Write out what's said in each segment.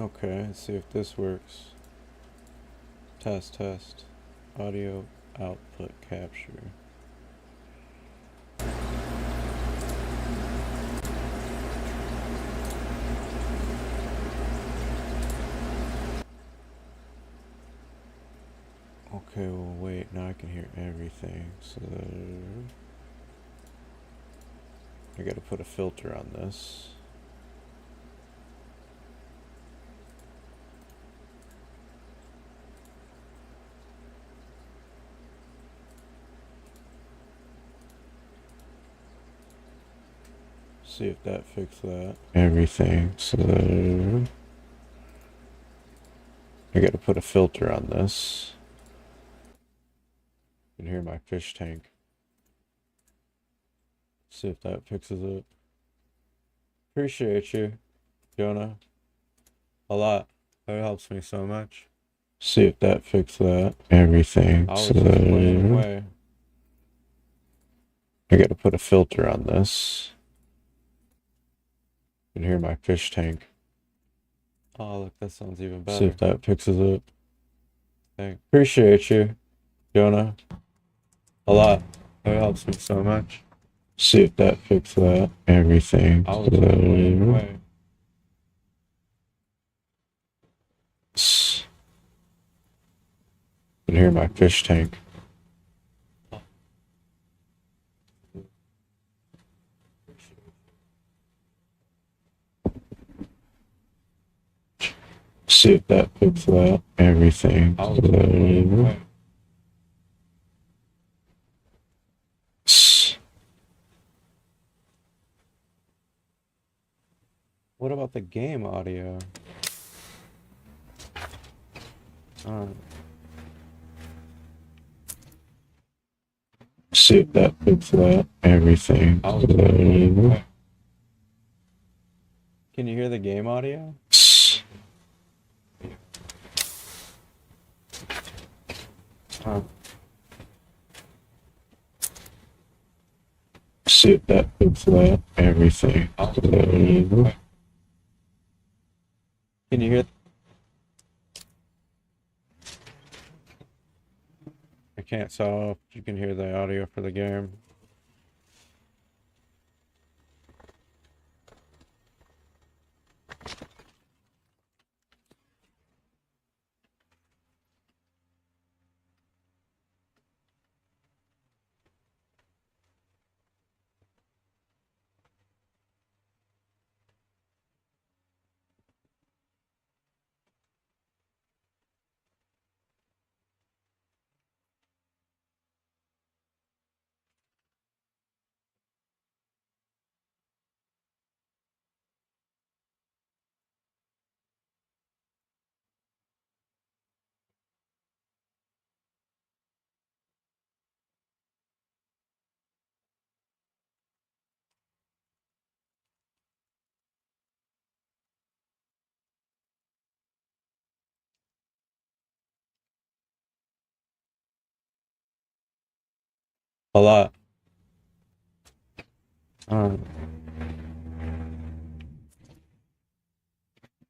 Okay, let's see if this works. Test, test. Audio output capture. Okay, well wait, now I can hear everything, so I gotta put a filter on this. See if that fixes that. Everything, so I gotta put a filter on this. You can hear my fish tank. See if that fixes it. Appreciate you, Jonah. A lot. That helps me so much. See if that fixes that. Everything. I was just playing away. I gotta put a filter on this. You can hear my fish tank. Oh, look, that sounds even better. See if that fixes it. Thanks. Appreciate you, Jonah. A lot. That helps me so much. See if that fixes that. Everything. I was just playing away. You can hear my fish tank. See if that fixes that. Everything. I was just playing away. What about the game audio? See if that fixes that. Everything. I was just playing away. Can you hear the game audio? See if that fixes that. Everything. I was just playing away. Can you hear? I can't tell if you can hear the audio for the game. A lot.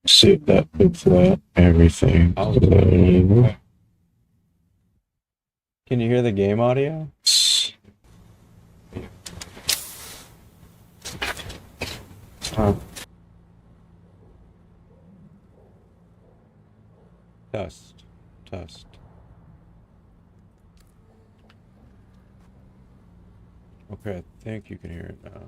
See if that fixes that. Everything. I was just playing away. Can you hear the game audio? Test. Test. Okay, I think you can hear it now.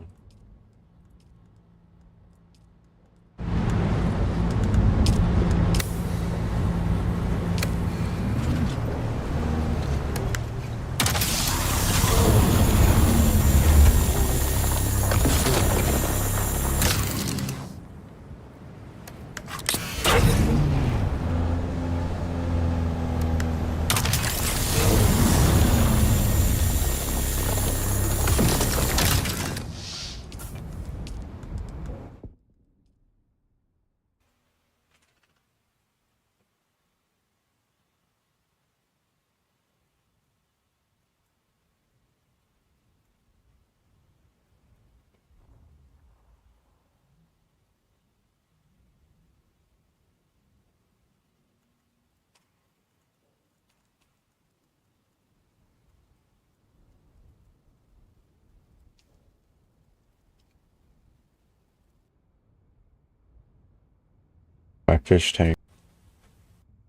My fish tank.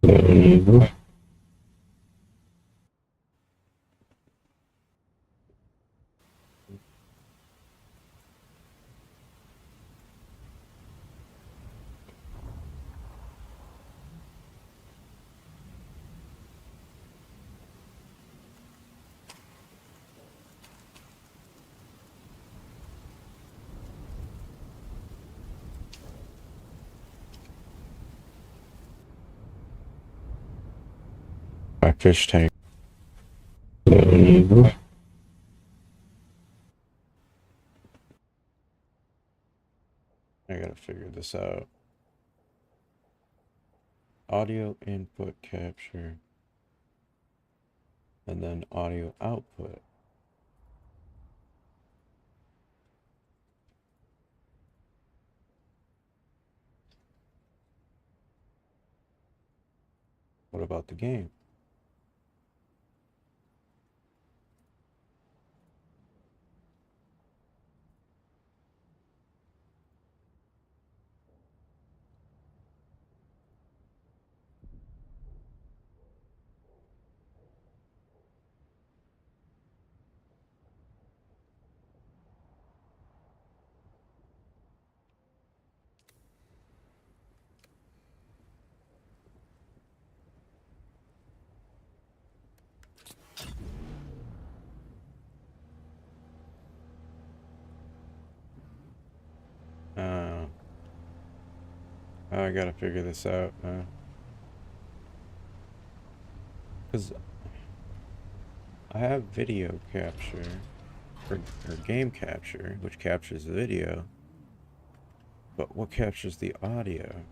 Mm-hmm. My fish tank. Mm-hmm. I gotta figure this out. Audio input capture. And then audio output. What about the game? I gotta figure this out. Because I have video capture, or game capture, which captures the video. But what captures the audio?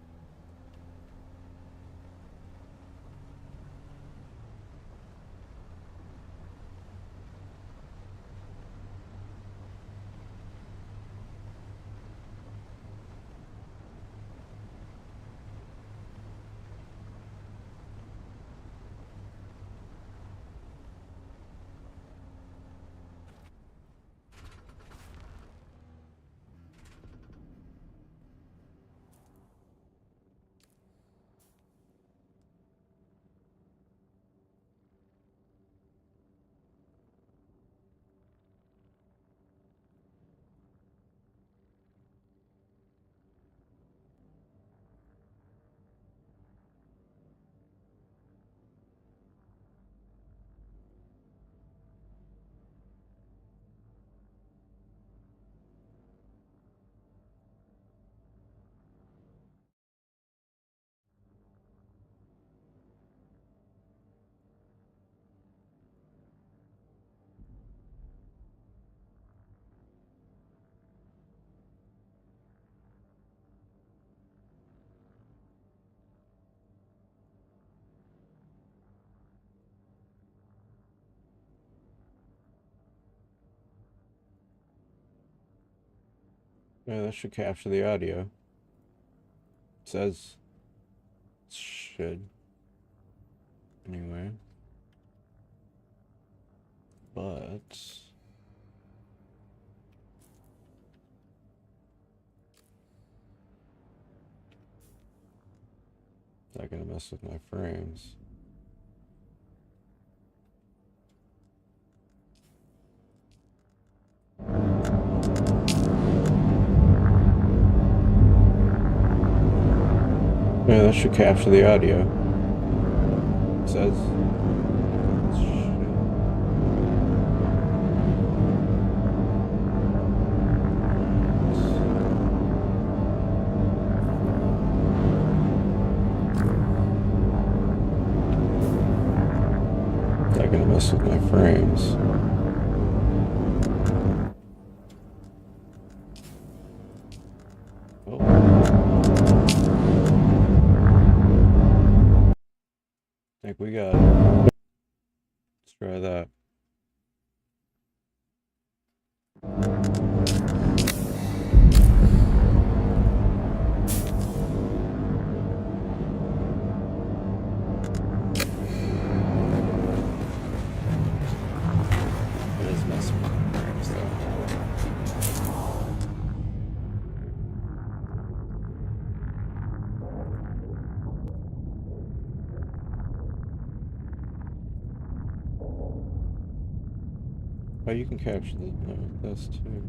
Yeah, that should capture the audio. It says it should. Anyway. But is that gonna mess with my frames? Yeah, that should capture the audio. It says it should. Is that gonna mess with my frames? I think we got it. Let's try that. It is messing with my frames though. Oh, you can capture this too.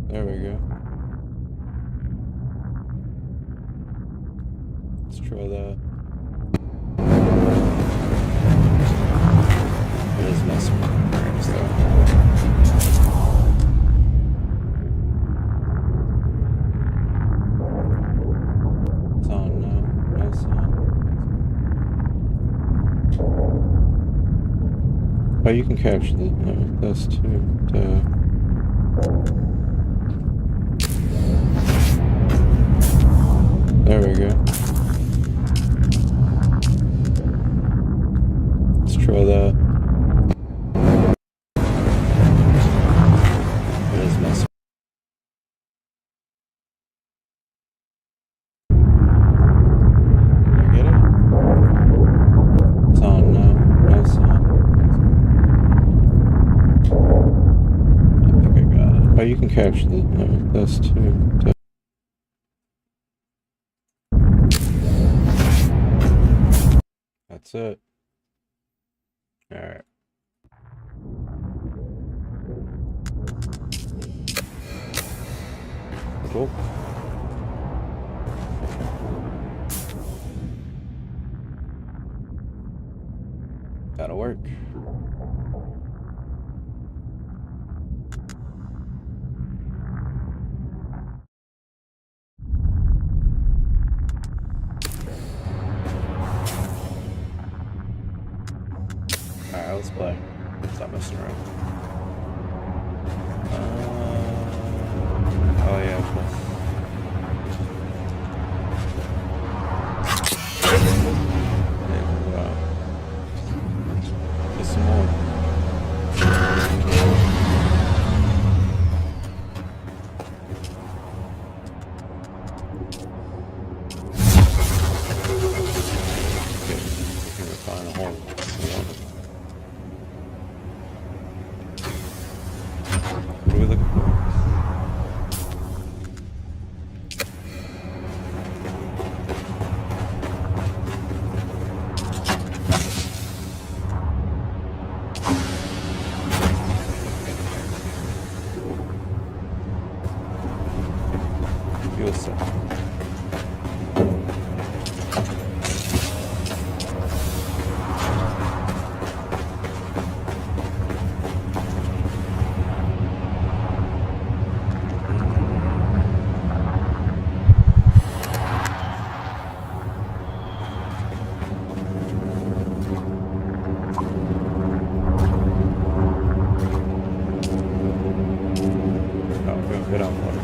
There we go. Let's try that. It is messing with my brains though. It's on now. No sound. Oh, you can capture this too. There we go. Let's try that. It is messing. Did I get it? It's on now. No sound. I think I got it. Oh, you can capture this too. That's it. Alright. Cool. That'll work. Alright, let's play. Stop messing around. Oh yeah, of course. Get some more. Okay, we can refine a hole. What are we looking for? Fuel cell. Oh, go hit on water.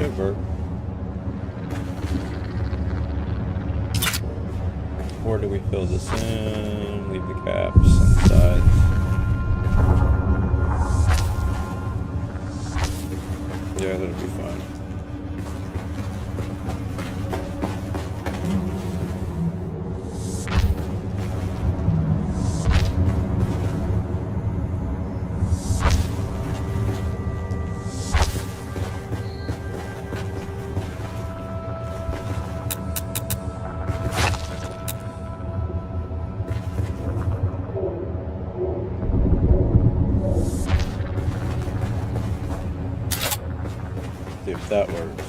Could work. Or do we fill this in? Leave the caps on the sides. Yeah, that'll be fine. See if that works.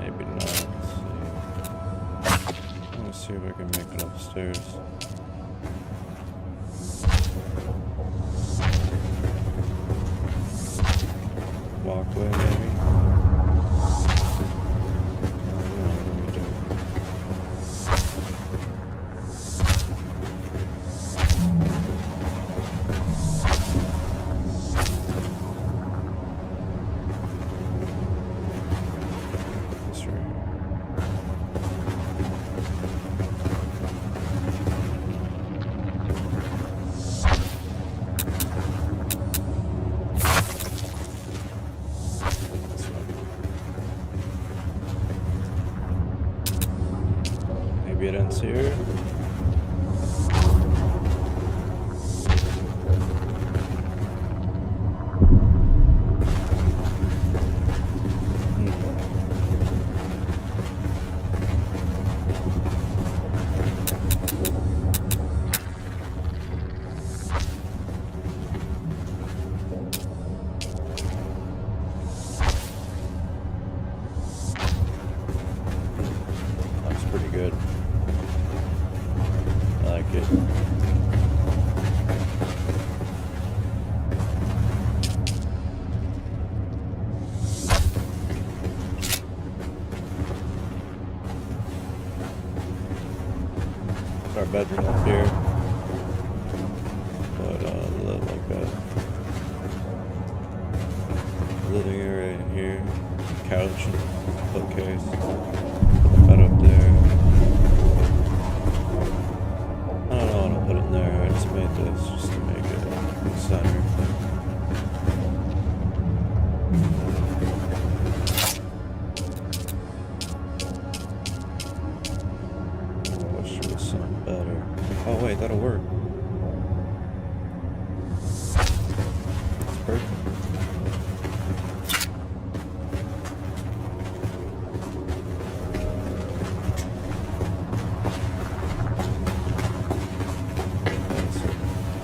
Maybe not. Let's see if I can make it upstairs. Walkway, maybe. Maybe it ends here. Looks pretty good. I like it. Our bedroom up here, but like that. Living area in here, couch and bookcase, bed up there. I don't know what to put in there. I just made this just to make it center. Better. Oh wait, that'll work. That's perfect.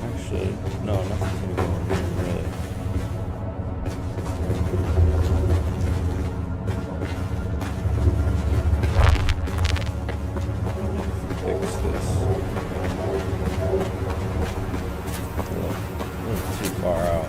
Actually, no, nothing's gonna go in here, really. Fix this. A little too far out.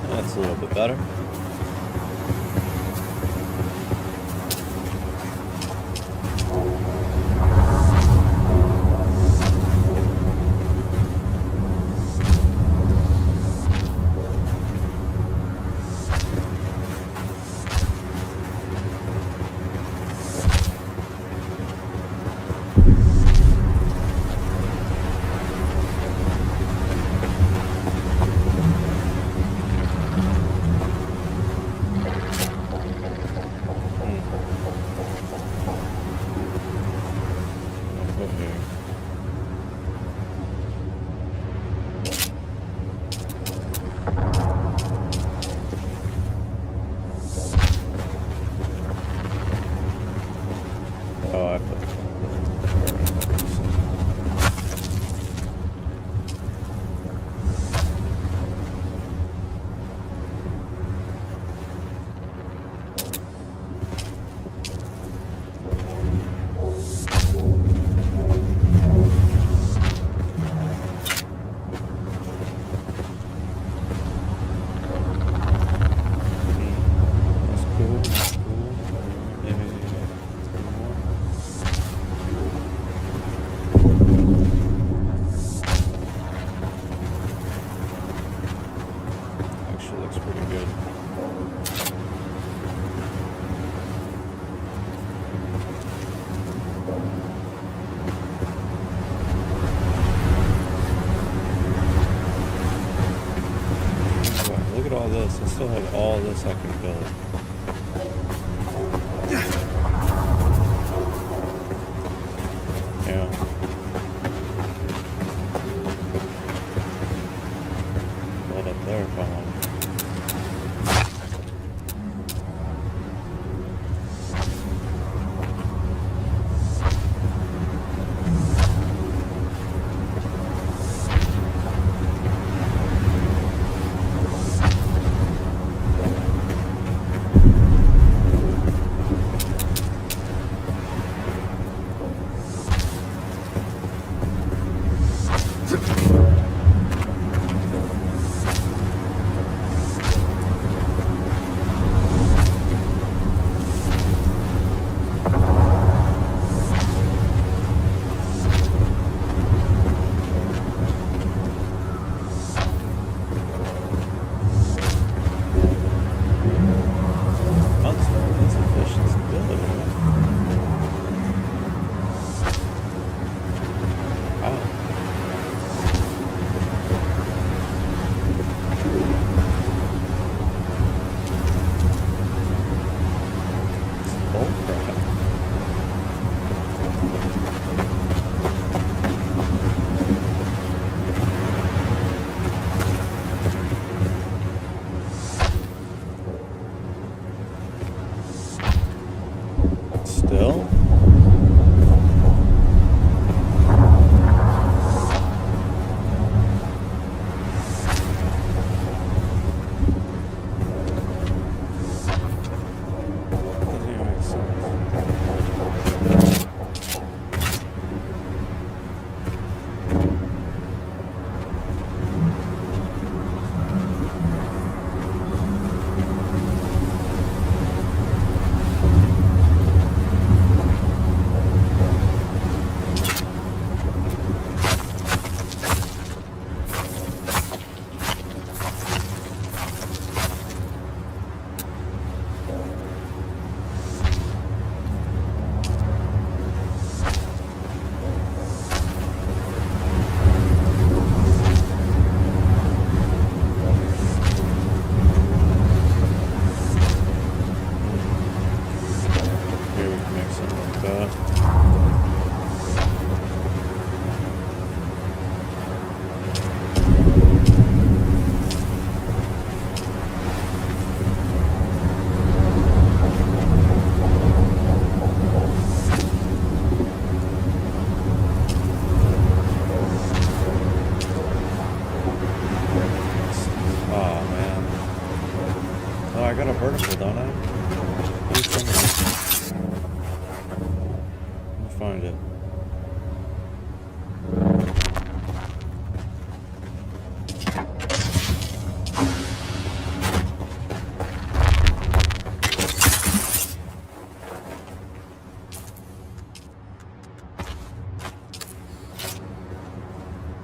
That's a little bit better. all this. I still have all this I can build. Yeah. Build up there if I want. Still? Doesn't even make sense. I got a vertical, don't I? Let me find it.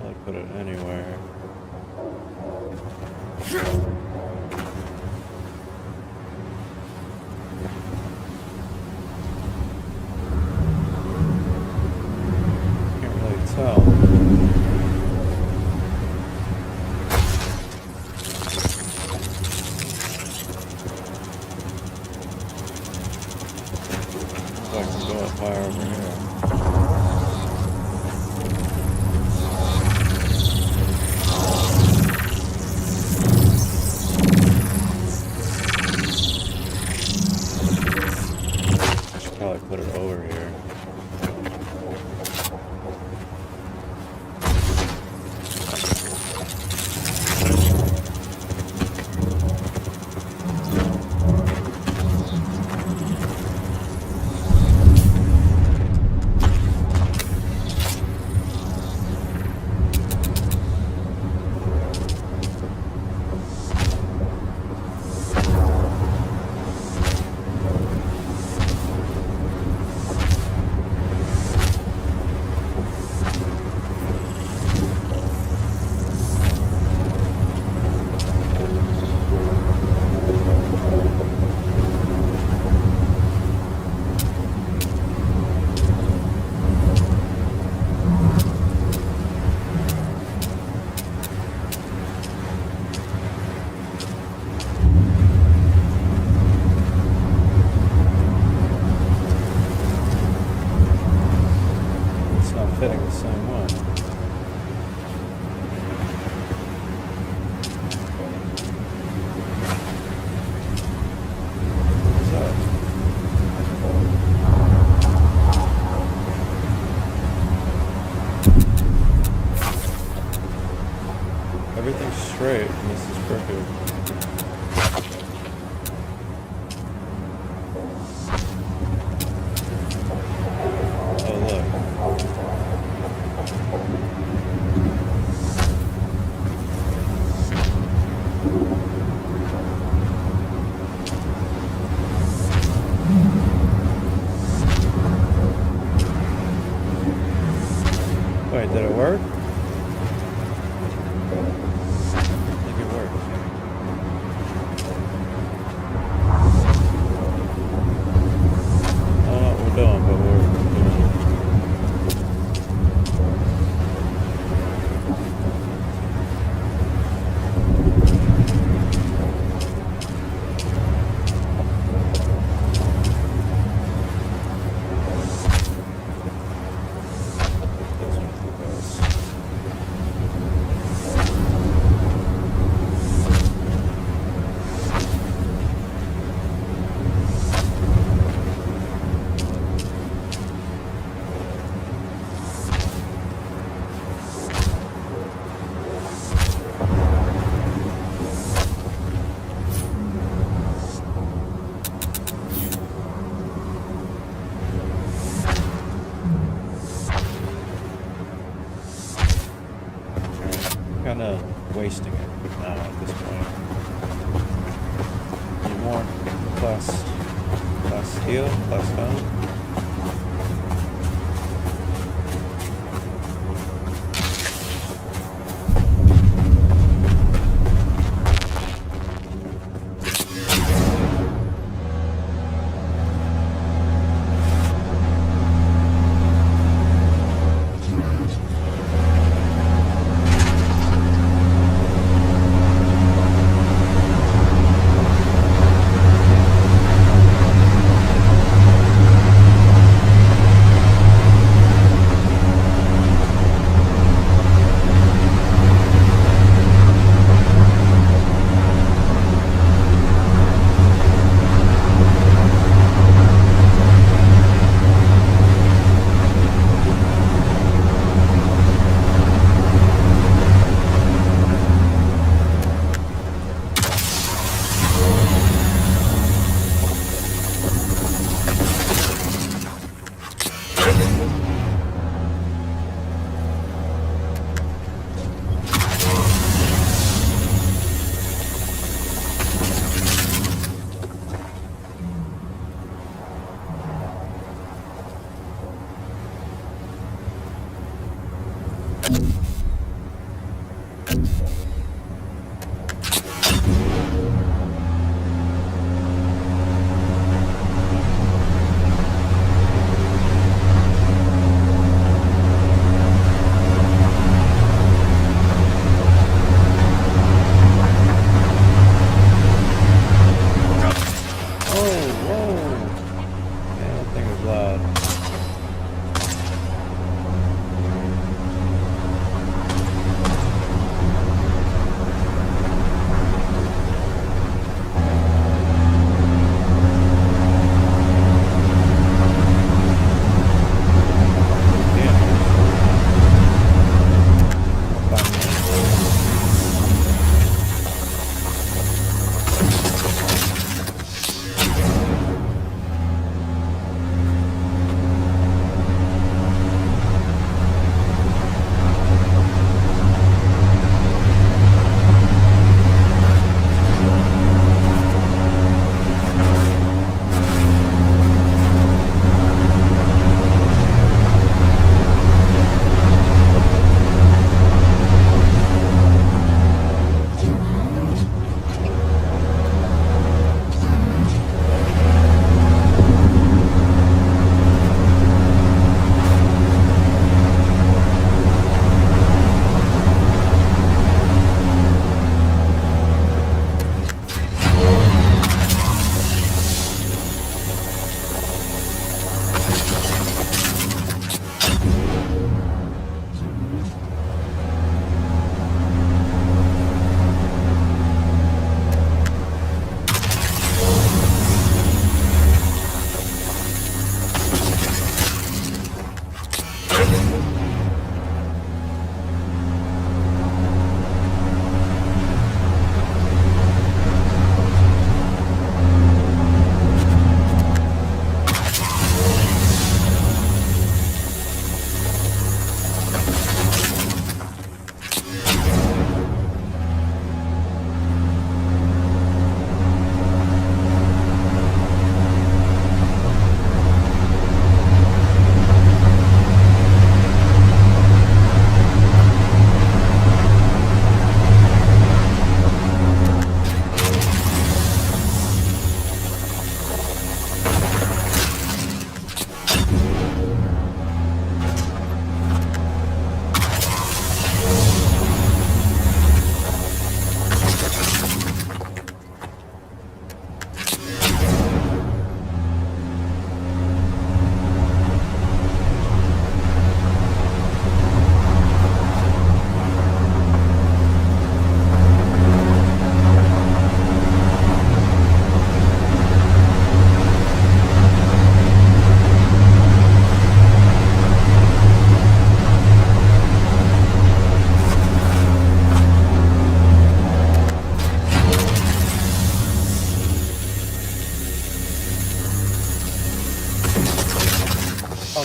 I'll put it anywhere. I can go up higher over here. I should probably put it over here. is perfect. Oh, look. Wait, did it work? I think it worked. I don't know what we're doing, but we're doing it. This one's the best. Kind of wasting it now at this point. Need more class steel, class stone.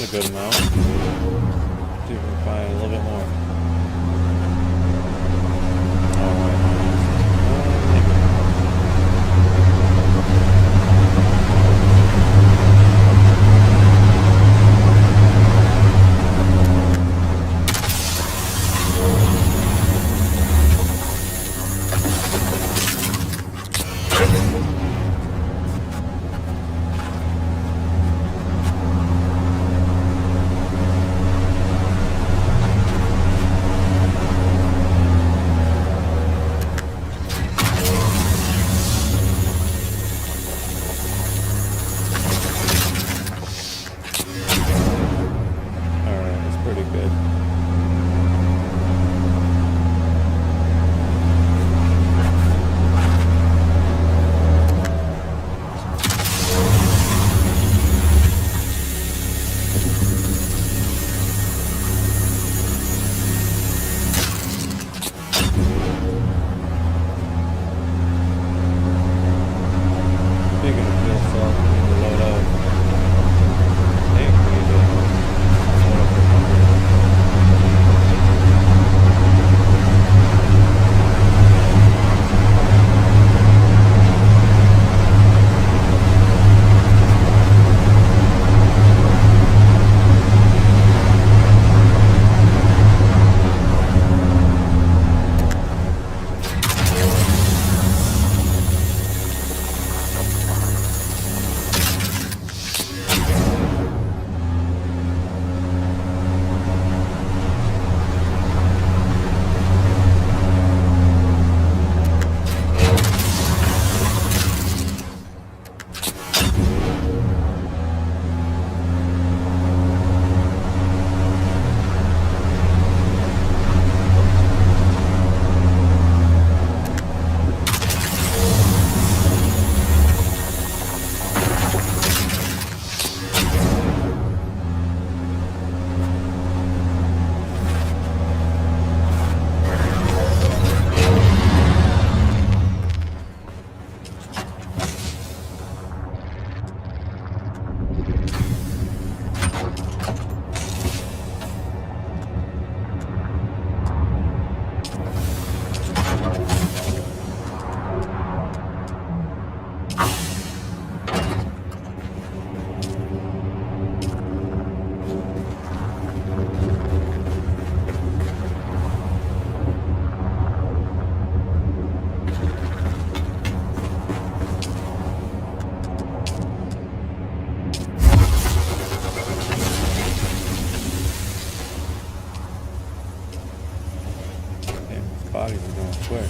found a good amount. See if we can find a little bit more. Bodies are going quick.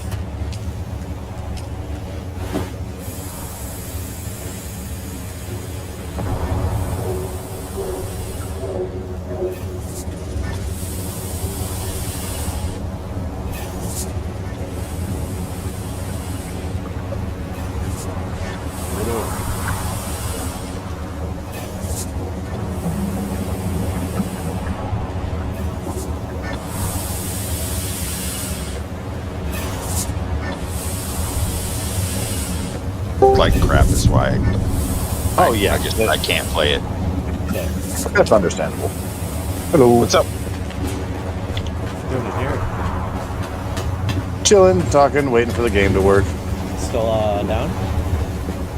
Like crap is why. Oh yeah, I can't play it. That's understandable. Hello. What's up? Doing it here. Chilling, talking, waiting for the game to work. Still down?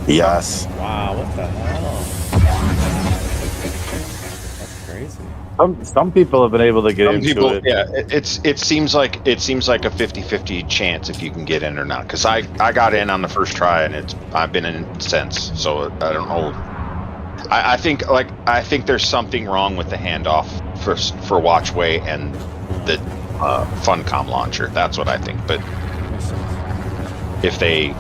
Yes. Wow, what the hell? That's crazy. Some people have been able to get into it. Yeah, it seems like a 50-50 chance if you can get in or not. Because I got in on the first try and I've been in since, so I don't know. I think there's something wrong with the handoff for Watchway and the Funcom launcher. That's what I think. But if they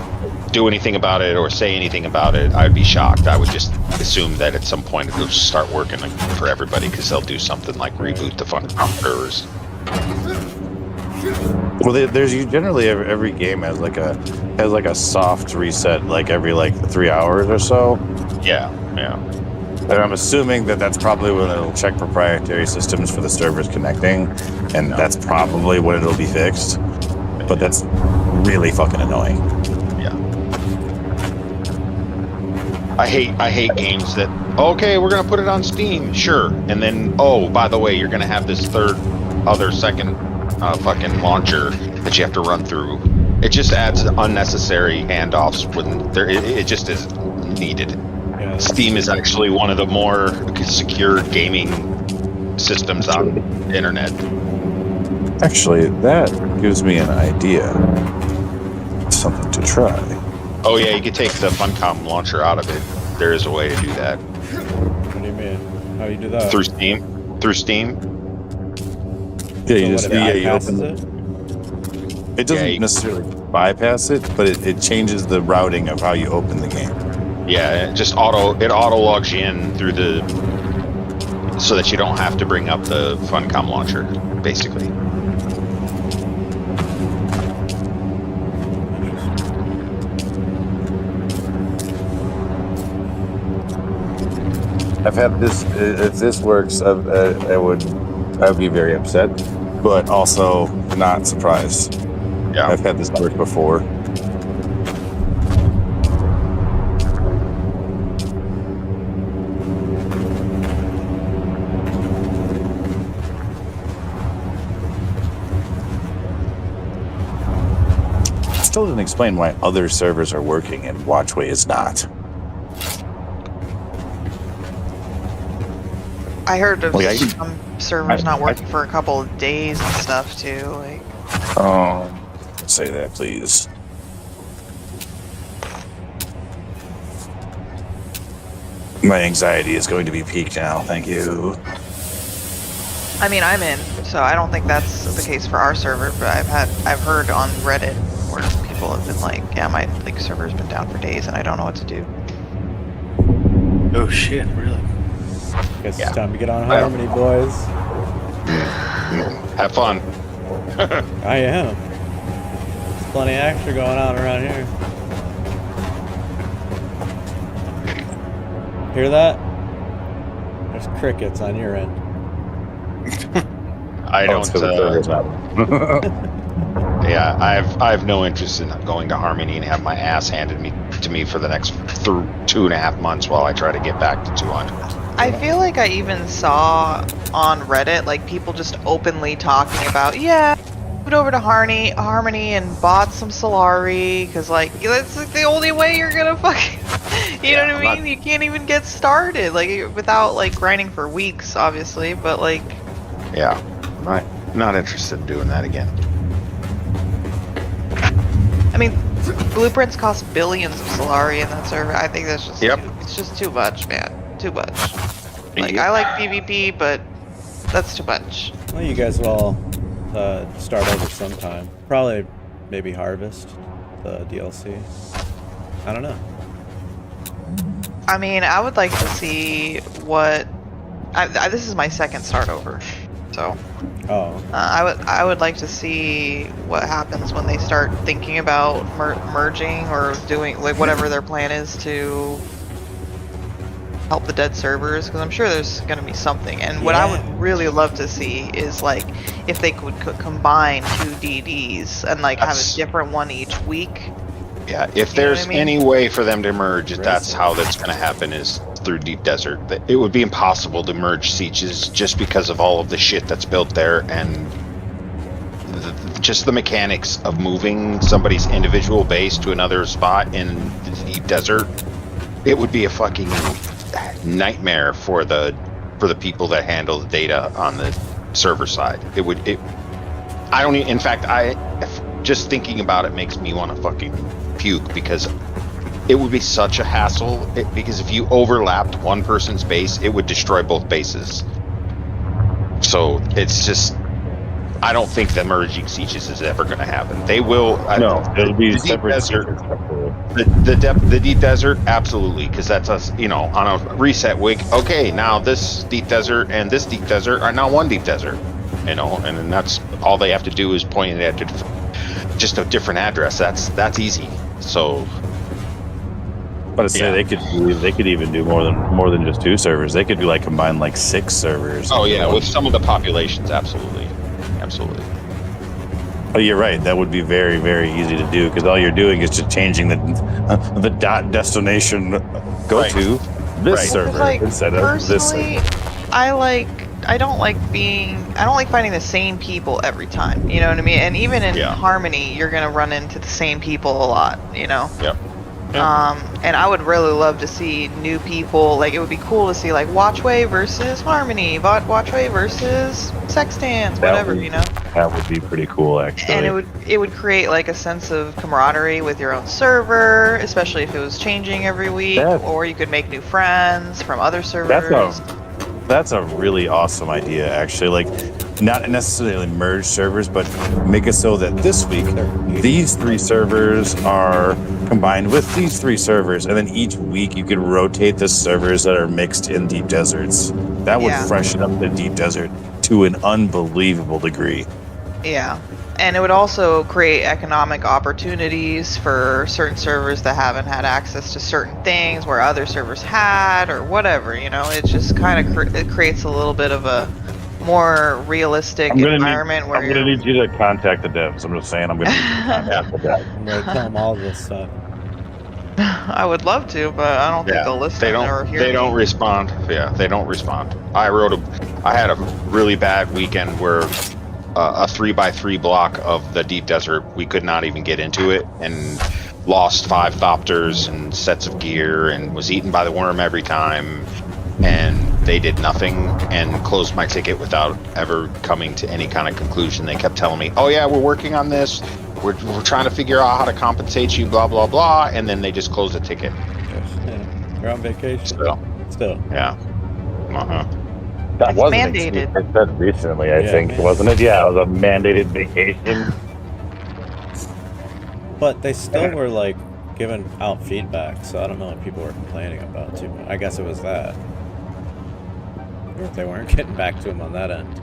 do anything about it or say anything about it, I'd be shocked. I would just assume that at some point it'll start working for everybody because they'll do something like reboot the Funcom servers. Well, there's generally every game has like a soft reset like every 3 hours or so. Yeah. And I'm assuming that's probably when it'll check proprietary systems for the servers connecting, and that's probably when it'll be fixed. But that's really fucking annoying. Yeah. I hate games that, okay, we're gonna put it on Steam, sure, and then, oh, by the way, you're gonna have this second fucking launcher that you have to run through. It just adds unnecessary handoffs when it just is needed. Yeah, Steam is actually one of the more secure gaming systems on the internet. Actually, that gives me an idea. Something to try. Oh yeah, you could take the Funcom launcher out of it. There is a way to do that. What do you mean? How do you do that? Through Steam? Through Steam? Yeah, you So just what, it you bypasses open it? it doesn't Yeah, necessarily bypass it, but it changes the routing of how you open the game. Yeah, it auto logs you in through so that you don't have to bring up the Funcom launcher, basically. I've had this. If this works, I would be very upset, but also not surprised. Yeah. I've had this work before. Still didn't explain why other servers are working and Watchway is not. I heard of Like, some servers not working for a couple of days and stuff too. Like, Oh, don't say that, please. My anxiety is going to be peaked now. Thank you. I mean, I'm in, so I don't think that's the case for our server. But I've heard on Reddit where people have been like, yeah, my server's been down for days and I don't know what to do. Oh shit, really? Guess Yeah. it's time to get on Harmony, boys. Have fun. I am. There's plenty of action going on around here. Hear that? There's crickets on your end. I Oh, it's 'cause the server's don't. not. Yeah, I have no interest in going to Harmony and have my ass handed to me for the next 2.5 months while I try to get back to 200. I feel like I even saw on Reddit like people just openly talking about, yeah, moved over to Harmony and bought some Solari because like that's like the only way you're gonna fucking, you know what I mean? You can't even get started like without like grinding for weeks, obviously, but like. Yeah, not interested in doing that again. I mean, blueprints cost billions of Solari in that server. I think that's just it's just too much, man. Too much. Like I like PvP, but that's too much. Well, you guys will all start over sometime. Probably, maybe Harvest, the DLC. I don't know. I mean, I would like to see what. This is my second start over, so. Oh. I would like to see what happens when they start thinking about merging or doing like whatever their plan is to help the dead servers, because I'm sure there's going to be something. And what I would really love to see is like if they could combine 2 DDs and like have a different one each week. Yeah, if there's any way for them to merge, that's how that's going to happen is through Deep Desert. It would be impossible to merge sieges just because of all of the shit that's built there and just the mechanics of moving somebody's individual base to another spot in the Deep Desert. It would be a fucking nightmare for the people that handle the data on the server side. I don't even, in fact, just thinking about it makes me want to fucking puke because it would be such a hassle because if you overlapped one person's base, it would destroy both bases. So it's just, I don't think the merging sieges is ever going to happen. They will. No, it'll be the separate. The Deep Desert, absolutely, because that's us. You know, on a reset week. Okay, now this Deep Desert and this Deep Desert are now one Deep Desert. You know, and then that's all they have to do is point it at just a different address. That's easy. So. But they could even do more than just 2 servers. They could do like combine like 6 servers. Oh yeah, with some of the populations, absolutely. Oh, you're right. That would be very, very easy to do because all you're doing is just changing the dot destination go Right. to this Right. server Like, instead of this personally, server. I don't like finding the same people every time. You know what I mean? And even in Yeah. Harmony, you're gonna run into the same people a lot. You know. Yep. Yeah. And I would really love to see new people. Like, it would be cool to see like Watchway versus Harmony, Watchway versus Sextans, whatever, you know. That would be pretty cool, actually. And it would create like a sense of camaraderie with your own server, especially if it was changing every week, or you could make new friends from other servers. That's a really awesome idea, actually. Like, not necessarily merge servers, but make it so that this week these 3 servers are combined with these 3 servers, and then each week you could rotate the servers that are mixed in deep deserts. That would freshen up the deep desert to an unbelievable degree. Yeah. And it would also create economic opportunities for certain servers that haven't had access to certain things where other servers had, or whatever, you know. It just kind of it creates a little bit of a more realistic environment where I'm going to need you to contact the devs. I'm just saying, I'm going to need you to contact the devs. I'm gonna tell them all this stuff. I would love to, but I don't think they'll listen or hear They me. don't respond. Yeah, they don't respond. I had a really bad weekend where a 3x3 block of the deep desert, we could not even get into it, and lost 5 thopters and sets of gear, and was eaten by the worm every time, and they did nothing and closed my ticket without ever coming to any kind of conclusion. They kept telling me, oh yeah, we're working on this, we're trying to figure out how to compensate you, blah blah blah, and then they just closed the ticket. Yeah, you're on vacation. Still. Yeah. That wasn't mandated. I said recently, I think, mandated. wasn't it? Yeah, it was a mandated vacation. But they still were like giving out feedback, so I don't know what people were complaining about too much. I guess it was that. Or if they weren't getting back to him on that end.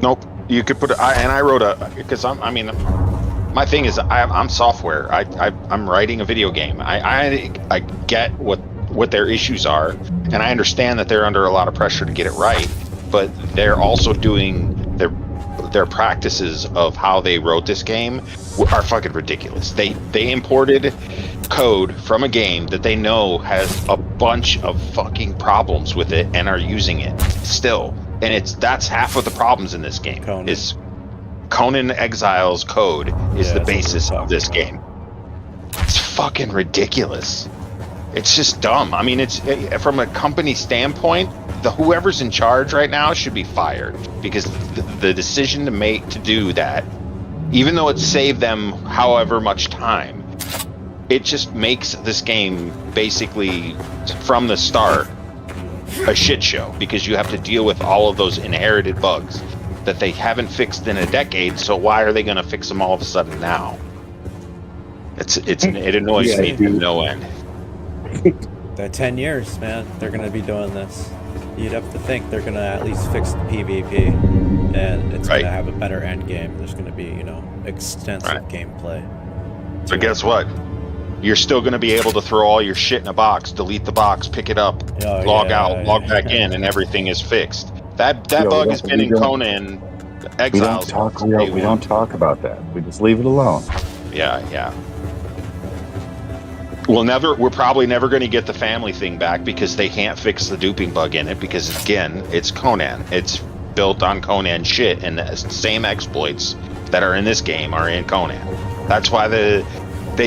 Nope. You could put I wrote because my thing is I'm software. I'm writing a video game. I get what their issues are, and I understand that they're under a lot of pressure to get it right, but they're also doing their practices of how they wrote this game are fucking ridiculous. They imported code from a game that they know has a bunch of fucking problems with it and are using it still. And that's half of the problems in this game. Is Conan Exile's code is the basis of this game. It's fucking ridiculous. It's just dumb. I mean, it's from a company standpoint, whoever's in charge right now should be fired, because the decision to do that, even though it saved them however much time, it just makes this game basically from the start a shit show, because you have to deal with all of those inherited bugs that they haven't fixed in a decade. So why are they going to fix them all of a sudden now? It annoys me to no end. That 10 years, man, they're gonna be doing this. You'd have to think they're gonna at least fix the PvP, and it's gonna have a better end game. There's gonna be, extensive gameplay. So guess what? You're still going to be able to throw all your shit in a box, delete the box, pick it up, log out, log back in, and everything is fixed. That bug has been in Conan Exiles. We don't talk about that. We just leave it alone. Yeah. We're probably never going to get the family thing back, because they can't fix the duping bug in it, because again, it's Conan. It's built on Conan shit, and the same exploits that are in this game are in Conan. That's why they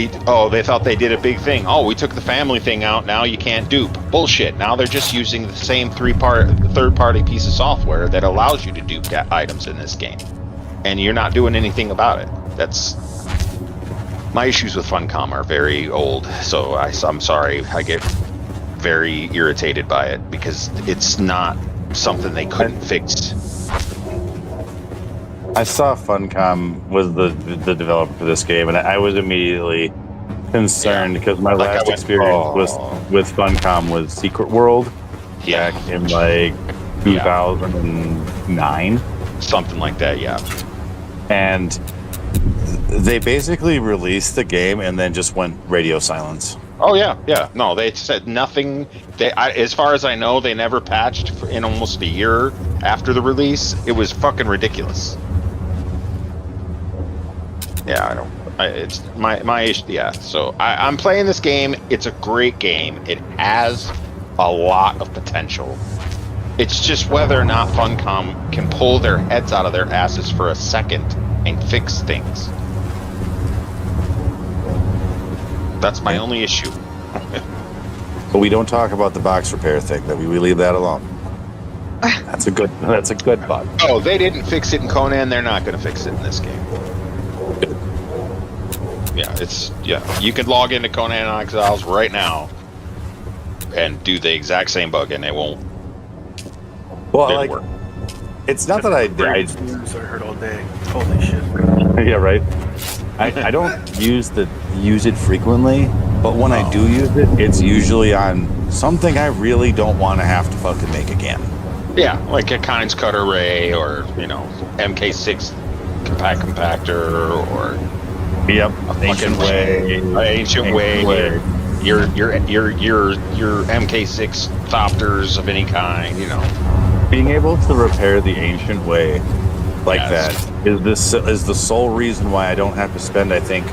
thought they did a big thing. Oh, we took the family thing out, now you can't dupe. Bullshit. Now they're just using the same third-party piece of software that allows you to dupe items in this game, and you're not doing anything about it. My issues with Funcom are very old, so I'm sorry. I get very irritated by it, because it's not something they couldn't fix. I saw Funcom was the developer for this game, and I was immediately concerned, because my last experience with Funcom was Secret World back in 2009. Something like that, yeah. And they basically released the game and then just went radio silence. Oh yeah. No, they said nothing. As far as I know, they never patched in almost a year after the release. It was fucking ridiculous. Yeah, It's my issue. Yeah. So I'm playing this game. It's a great game. It has a lot of potential. It's just whether or not Funcom can pull their heads out of their asses for a second and fix things. That's my only issue. But we don't talk about the box repair thing. That we leave that alone. That's a good bug. Oh, they didn't fix it in Conan. They're not going to fix it in this game. Yeah, you could log into Conan Exiles right now and do the exact same bug, and it won't. Well, like, work. it's not that I news I heard all day. Holy shit! yeah, right. I don't use it frequently, but when I do use it, it's usually on something I really don't want to have to fucking make again. Yeah, like a Kynes cut array, or MK6 compact compactor, or Yep, ancient way, your MK6 thopters of any kind, Being able to repair the ancient way like Yes. that is the sole reason why I don't have to spend, I think,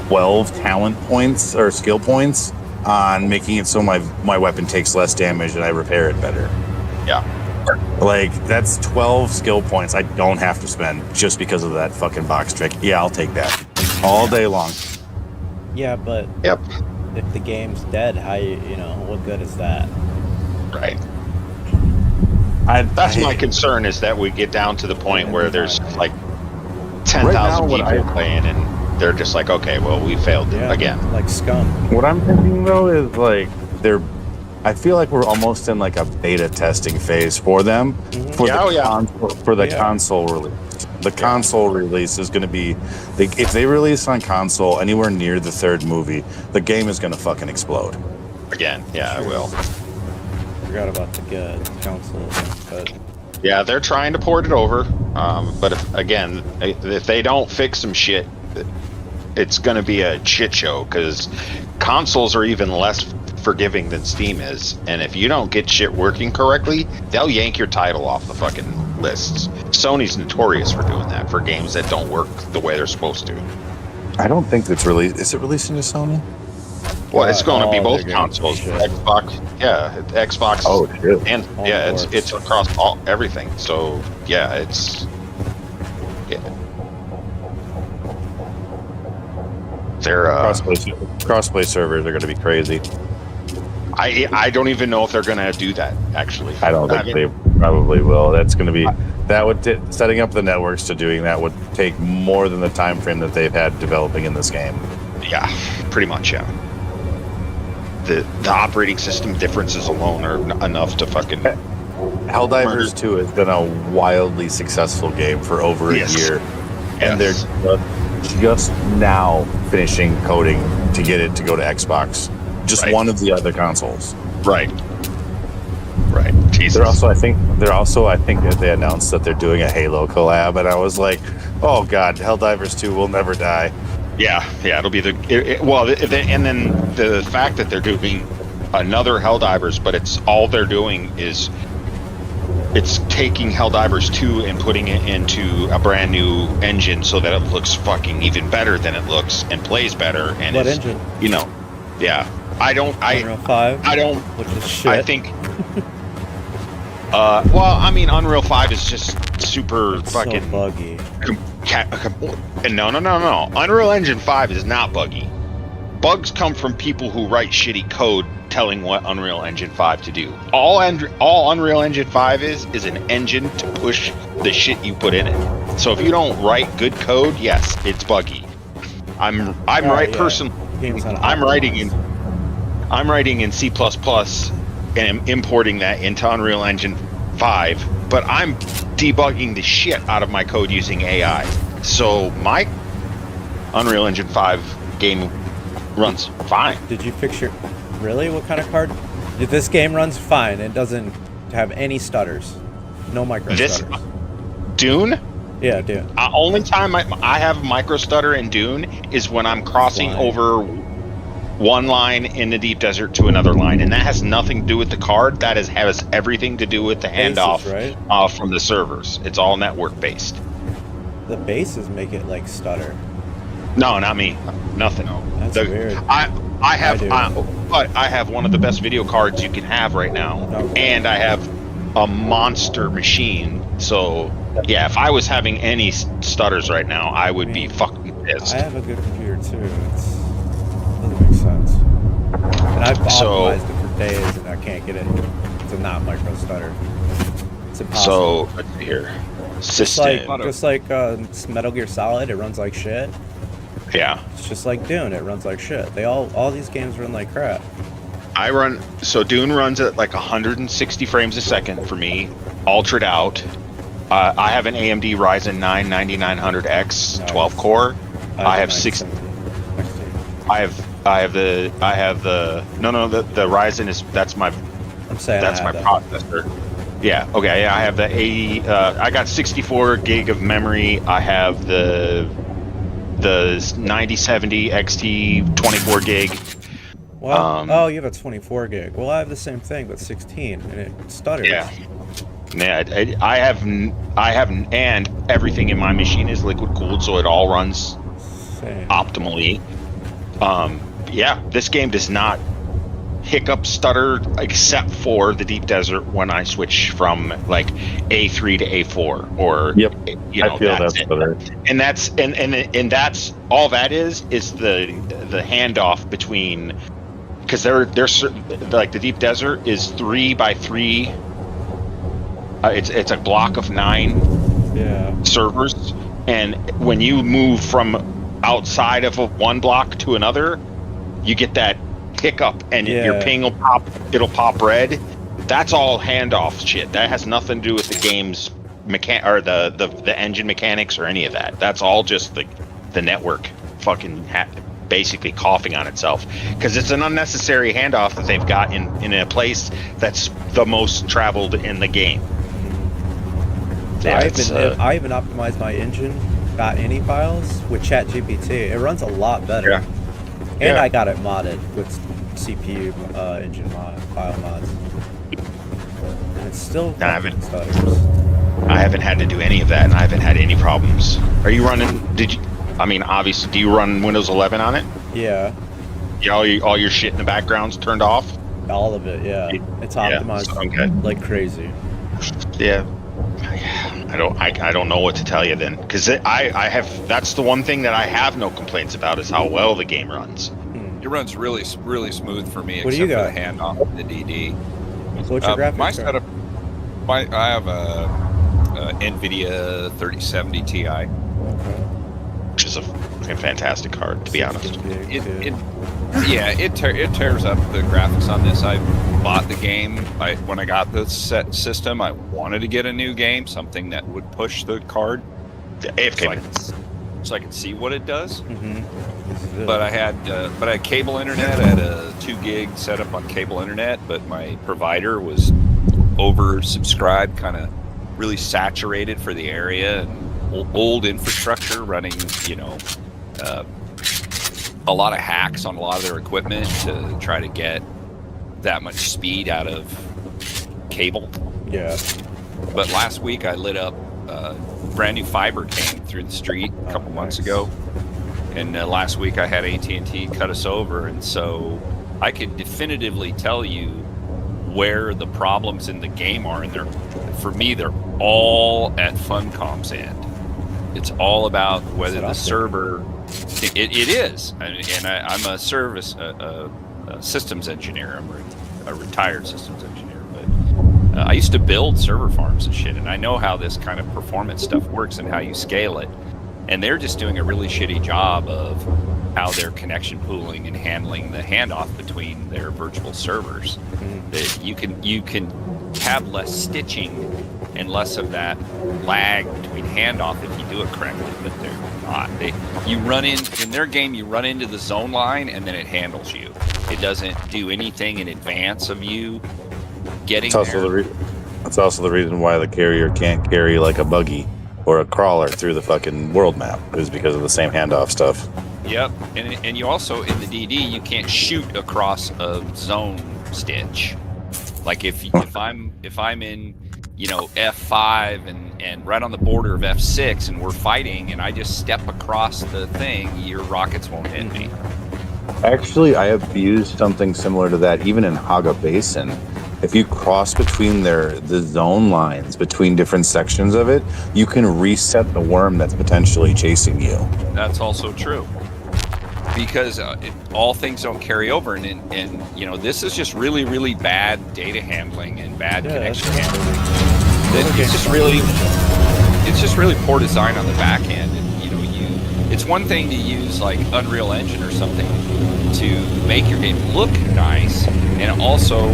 12 talent points or skill points on making it so my weapon takes less damage and I repair it better. Yeah. Like, that's 12 skill points I don't have to spend just because of that fucking box trick. Yeah, I'll take that all day long. Yeah, but Yep. if the game's dead, what good is that? Right. That's my concern, is that we get down to the point where there's like 10,000 people playing, and they're just like, okay, well, we failed again. Like scum. What I'm thinking though is like I feel like we're almost in like a beta testing phase for them for the console release. The console release is going to be, if they release on console anywhere near the third movie, the game is going to fucking explode. Again, yeah, I will. Forgot about the console, but Yeah, they're trying to port it over, but if they don't fix some shit, it's going to be a shit show, because consoles are even less forgiving than Steam is, and if you don't get shit working correctly, they'll yank your title off the fucking lists. Sony's notorious for doing that for games that don't work the way they're supposed to. I don't think it's released. Is it releasing to Sony? Well, it's going to be all both the consoles, games, Xbox, Xbox. Oh shit! And All it's across everything. So it's they're Crossplay servers are going to be crazy. I don't even know if they're going to do that, actually. I don't think they probably will. That's going to be setting up the networks to doing that would take more than the time frame that they've had developing in this game. Yeah, pretty much. Yeah. The operating system differences alone are enough to fucking. Helldivers 2 has been a wildly successful game for over a year, and they're just now finishing coding to get it to go to Xbox. Just one of the other consoles. Right. Jesus. They're also, I think that they announced that they're doing a Halo collab, and I was like, oh god, Helldivers 2 will never die. Yeah, it'll be and then the fact that they're doing another Helldivers, but it's all they're doing is it's taking Helldivers 2 and putting it into a brand new engine so that it looks fucking even better than it looks and plays better. And what engine? Yeah. Unreal 5. I don't. Which is shit. I think. Unreal 5 is just super fucking so buggy. No. Unreal Engine 5 is not buggy. Bugs come from people who write shitty code telling what Unreal Engine 5 to do. All Unreal Engine 5 is an engine to push the shit you put in it. So if you don't write good code, yes, it's buggy. I'm writing in C++ and importing that into Unreal Engine 5, but I'm debugging the shit out of my code using AI. So my Unreal Engine 5 game runs fine. Did you fix your... Really? What kind of card? This game runs fine. It doesn't have any stutters. No micro stutters. Dune? Yeah, Dune. Only time I have micro stutter in Dune is when I'm crossing over one line in the deep desert to another line, and that has nothing to do with the card. That has everything to do with the handoff from the servers. It's all network based. The bases make it like stutter. No, not me. Nothing. That's weird. I have but I have one of the best video cards you can have right now, and I have a monster machine. So yeah, if I was having any stutters right now, I would be fucking pissed. I have a good computer too. It doesn't make sense. And I've optimized it for days, and I can't get it to not micro stutter. It's impossible. So let's see here. Just like Metal Gear Solid, it runs like shit. Yeah. It's just like Dune, it runs like shit. All these games run like crap. Dune runs at like 160 frames a second for me, ultraed out. I have an AMD Ryzen 9 9900X 12 core. I have the Ryzen is that's my processor. Yeah, okay, yeah, I have the 80 I got 64 gig of memory. I have the 9070 XT 24 gig. Well, you have a 24 gig. Well, I have the same thing, but 16, and it stutters. Yeah, I have, and everything in my machine is liquid cooled, so it all runs optimally. Yeah, this game does not hiccup stutter except for the deep desert when I switch from like A3 to A4 or yep. You know, I feel that's better. And that's and that's all that is the handoff between, because there's like the deep desert is 3 by 3. It's a block of 9 servers, and when you move from outside of one block to another, you get that hiccup, and your ping will pop. It'll pop red. That's all handoff shit. That has nothing to do with the game's or the engine mechanics or any of that. That's all just the network fucking basically coughing on itself, because it's an unnecessary handoff that they've got in a place that's the most traveled in the game. I even optimized my engine .ini files with ChatGPT. It runs a lot better. Yeah. And I got it modded with CPU engine file mods. And it's still stutters. I haven't had to do any of that, and I haven't had any problems. Are you running? Obviously, do you run Windows 11 on it? Yeah. Yeah, all your shit in the background's turned off. All of it, yeah. It's optimized like crazy. Yeah. I don't know what to tell you then, because I have, that's the one thing that I have no complaints about, is how well the game runs. It runs really smooth for me, what except do you for the handoff of the DD. So what's your graphics? My setup, I have a NVIDIA 3070 Ti. Okay. Which is a fantastic card, to be honest. It tears up the graphics on this. I bought the game. When I got the set system, I wanted to get a new game, something that would push the card, so I could see what it does. Mm-hmm. But I had cable internet. I had a 2 gig setup on cable internet, but my provider was oversubscribed, kind of really saturated for the area, and old infrastructure running, a lot of hacks on a lot of their equipment to try to get that much speed out of cable. Yeah. But last week I lit up brand new fiber came through the street a couple months ago, and last week I had AT&T cut us over, and so I could definitively tell you where the problems in the game are, and for me they're all at Funcom's end. It's all about whether the server. It is, and I'm a systems engineer. I'm a retired systems engineer, but I used to build server farms and shit, and I know how this kind of performance stuff works and how you scale it. And they're just doing a really shitty job of how they're connection pooling and handling the handoff between their virtual servers. That you can have less stitching and less of that lag between handoff if you do it correctly, but they're not. You run in their game, you run into the zone line, and then it handles you. It doesn't do anything in advance of you getting there. That's also the reason why the carrier can't carry like a buggy or a crawler through the fucking world map, is because of the same handoff stuff. Yep, and you also, in the DD, you can't shoot across a zone stitch. Like if I'm in F5 and right on the border of F6, and we're fighting, and I just step across the thing, your rockets won't hit me. Actually, I have used something similar to that even in Haga Basin. If you cross between the zone lines between different sections of it, you can reset the worm that's potentially chasing you. That's also true. Because all things don't carry over, and this is just really, really bad data handling and bad connection handling. It's just really poor design on the back end. And it's one thing to use like Unreal Engine or something to make your game look nice, and it also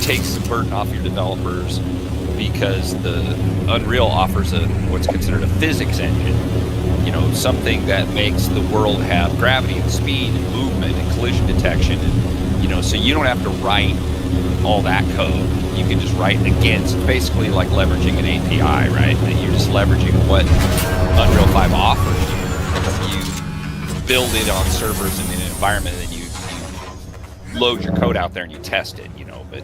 takes the burden off your developers because the Unreal offers what's considered a physics engine. Something that makes the world have gravity and speed and movement and collision detection, and so you don't have to write all that code. You can just write against. It's basically like leveraging an API, right? That you're just leveraging what Unreal 5 offers you. You build it on servers in an environment, and you load your code out there and you test it. But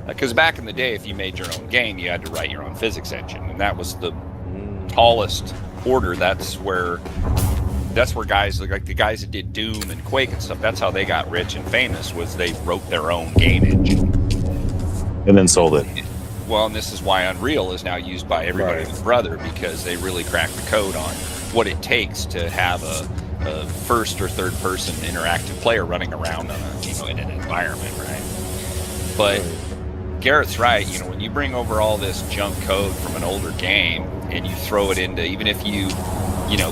because back in the day, if you made your own game, you had to write your own physics engine, and that was the tallest order. That's where guys like the guys that did Doom and Quake and stuff, that's how they got rich and famous, was they wrote their own game engine and then sold it. Well, and this is why Unreal is now used by everybody and his brother, because they really cracked the code on what it takes to have a first or third person interactive player running around on in an environment, right? But Garrett's right. When you bring over all this junk code from an older game and you throw it into, even if you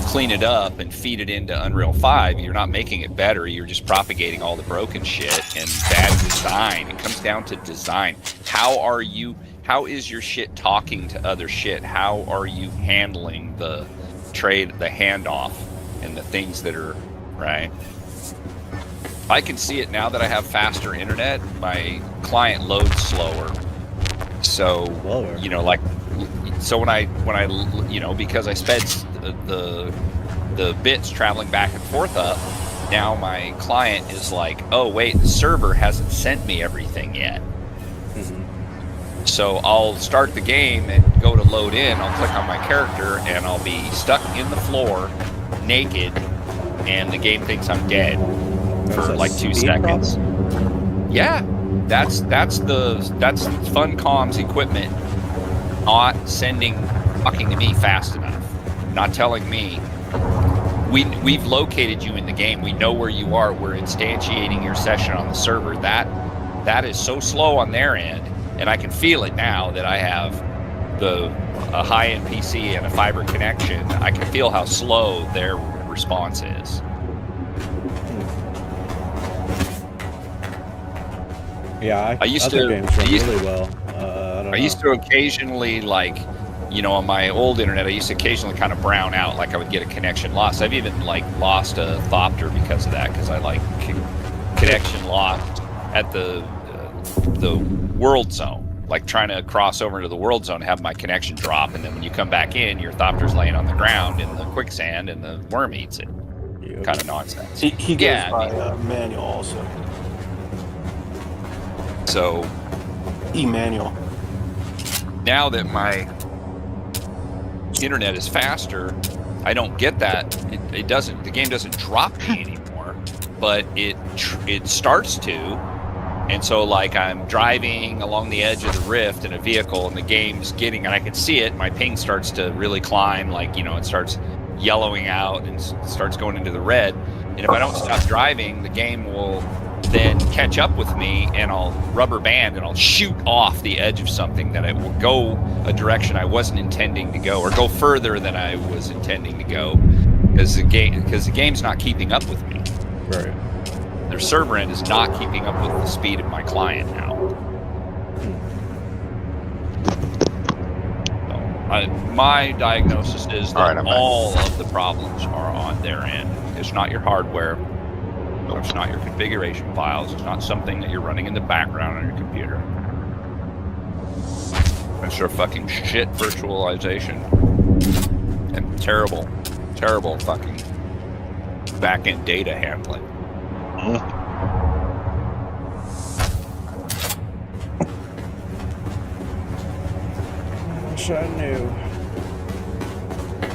clean it up and feed it into Unreal 5, you're not making it better. You're just propagating all the broken shit and bad design. It comes down to design. How is your shit talking to other shit? How are you handling the handoff and the things that are right? I can see it now that I have faster internet. My client loads slower. So, so when I because I sped the bits traveling back and forth up, now my client is like, oh wait, the server hasn't sent me everything yet. Mm-hmm. So I'll start the game and go to load in. I'll click on my character and I'll be stuck in the floor, naked, and the game thinks I'm dead for like 2 seconds. Yeah, that's Fun Comms equipment not talking to me fast enough, not telling me we've located you in the game, we know where you are, we're instantiating your session on the server. That is so slow on their end, and I can feel it now that I have a high-end PC and a fiber connection. I can feel how slow their response is. Yeah, I used to occasionally, like, on my old internet, I used to occasionally kind of brown out, like I would get a connection loss. I've even lost a Thopter because of that, because I connection lost at the world zone, like trying to cross over into the world zone, have my connection drop, and then when you come back in, your Thopter's laying on the ground in the quicksand, and the worm eats it. Kind of nonsense. He goes by manual also. So, Emmanuel. Now that my internet is faster, I don't get that. The game doesn't drop me anymore, but it starts to. And so, like, I'm driving along the edge of the rift in a vehicle, and the game's and I can see it. My ping starts to really climb, it starts yellowing out and starts going into the red. And if I don't stop driving, the game will then catch up with me, and I'll rubber band and I'll shoot off the edge of something that it will go a direction I wasn't intending to go, or go further than I was intending to go, because the game's not keeping up with me. Right. Their server end is not keeping up with the speed of my client now. My diagnosis is that all of the problems are on their end. It's not your hardware. It's not your configuration files. It's not something that you're running in the background on your computer. It's your fucking shit virtualization and terrible, terrible fucking back-end data handling. wish I knew.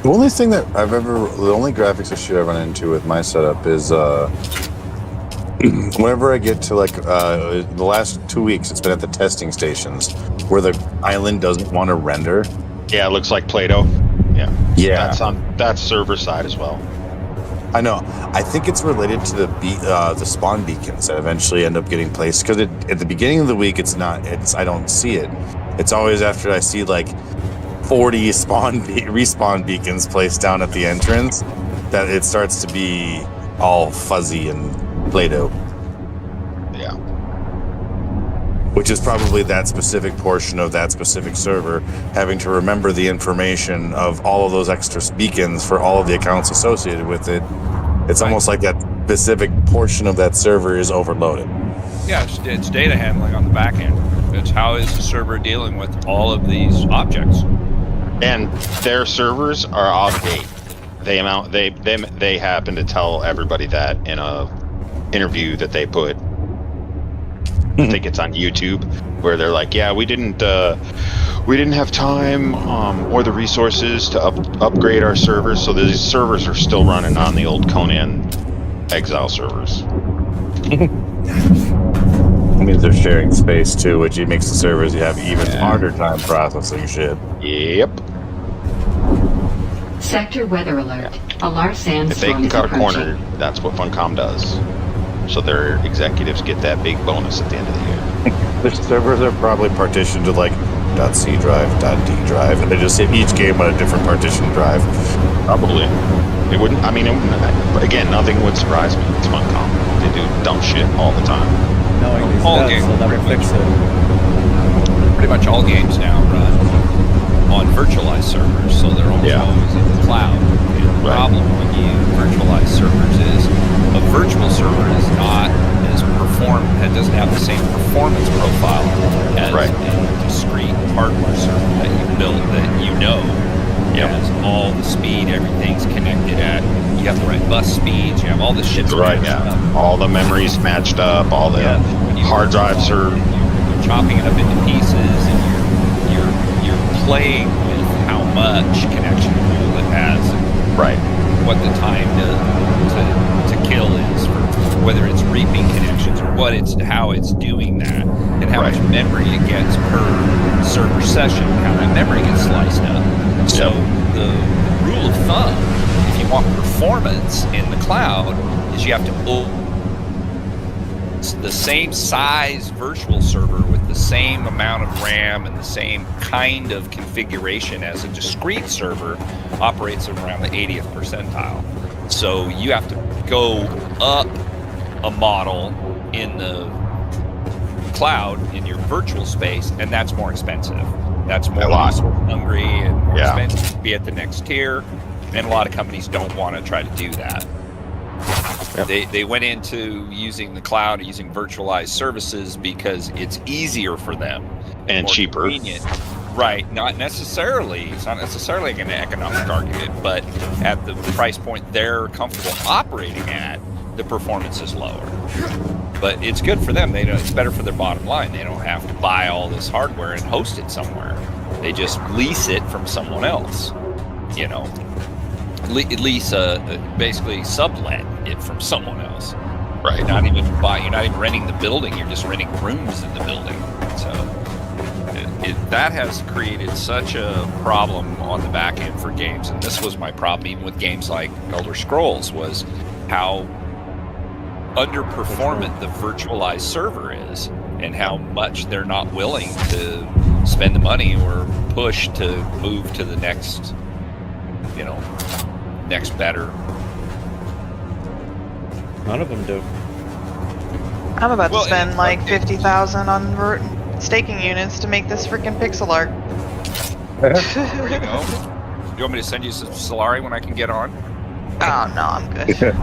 The only thing that the only graphics issue I run into with my setup is whenever I get to like the last 2 weeks, it's been at the testing stations where the island doesn't want to render. Yeah, it looks like Play-Doh. Yeah, That's server side as well. I know. I think it's related to the spawn beacons that eventually end up getting placed because at the beginning of the week I don't see it. It's always after I see like 40 respawn beacons placed down at the entrance that it starts to be all fuzzy and Play-Doh. Yeah. Which is probably that specific portion of that specific server having to remember the information of all of those extra beacons for all of the accounts associated with it. It's almost like that specific portion of that server is overloaded. Yeah, it's data handling on the back end. It's how is the server dealing with all of these objects. And their servers are out of date. They happen to tell everybody that in a interview that they put. I think it's on YouTube, where they're like, "Yeah, we didn't have time or the resources to upgrade our servers, so these servers are still running on the old Conan Exile servers." It means they're sharing space too, which makes the servers have even harder time processing shit. Yep. Sector weather alert. A large If they sandstorm can is cut a approaching. corner, that's what Funcom does. So their executives get that big bonus at the end of the year. The servers are probably partitioned to like .c drive, .d drive, and they just hit each game on a different partition drive. Probably. It wouldn't. I mean, again, nothing would surprise me. It's Funcom. They do dumb shit all the time. Knowing these All devs, games, they'll never pretty fix it. Pretty much all games now run on virtualized servers, so they're almost always in the cloud. And the problem when you virtualize servers is a virtual server is not as it doesn't have the same performance profile as a discrete hardware server that you build that has all the speed, everything's connected at. You have the right bus speeds, you have all this shit. All the memories matched up, all the hard drives are. You're chopping it up into pieces, and you're playing with how much connection pool it has, and what the time to kill is, for whether it's reaping connections or how it's doing that, and how much memory it gets per server session, how that memory gets sliced up. So the rule of thumb, if you want performance in the cloud, is you have to the same size virtual server with the same amount of RAM and the same kind of configuration as a discrete server operates around the 80th percentile. So you have to go up a model in the cloud in your virtual space, and that's more expensive. That's more hungry and more expensive to be at the next tier, and a lot of companies don't want to try to do that. They went into using the cloud, using virtualized services because it's easier for them and cheaper. Convenient. Right, not necessarily. It's not necessarily an economic argument, but at the price point they're comfortable operating at, the performance is lower. But it's good for them. It's better for their bottom line. They don't have to buy all this hardware and host it somewhere. They just lease it from someone else. Basically sublet it from someone else. Right. You're not even renting the building. You're just renting rooms in the building. So that has created such a problem on the back end for games. And this was my problem even with games like Elder Scrolls, was how underperformant the virtualized server is, and how much they're not willing to spend the money or push to move to the next better. None of them do. I'm about to spend like 50,000 on staking units to make this freaking pixel art. There you go. Do you want me to send you some Solari when I can get on? Oh no, I'm good.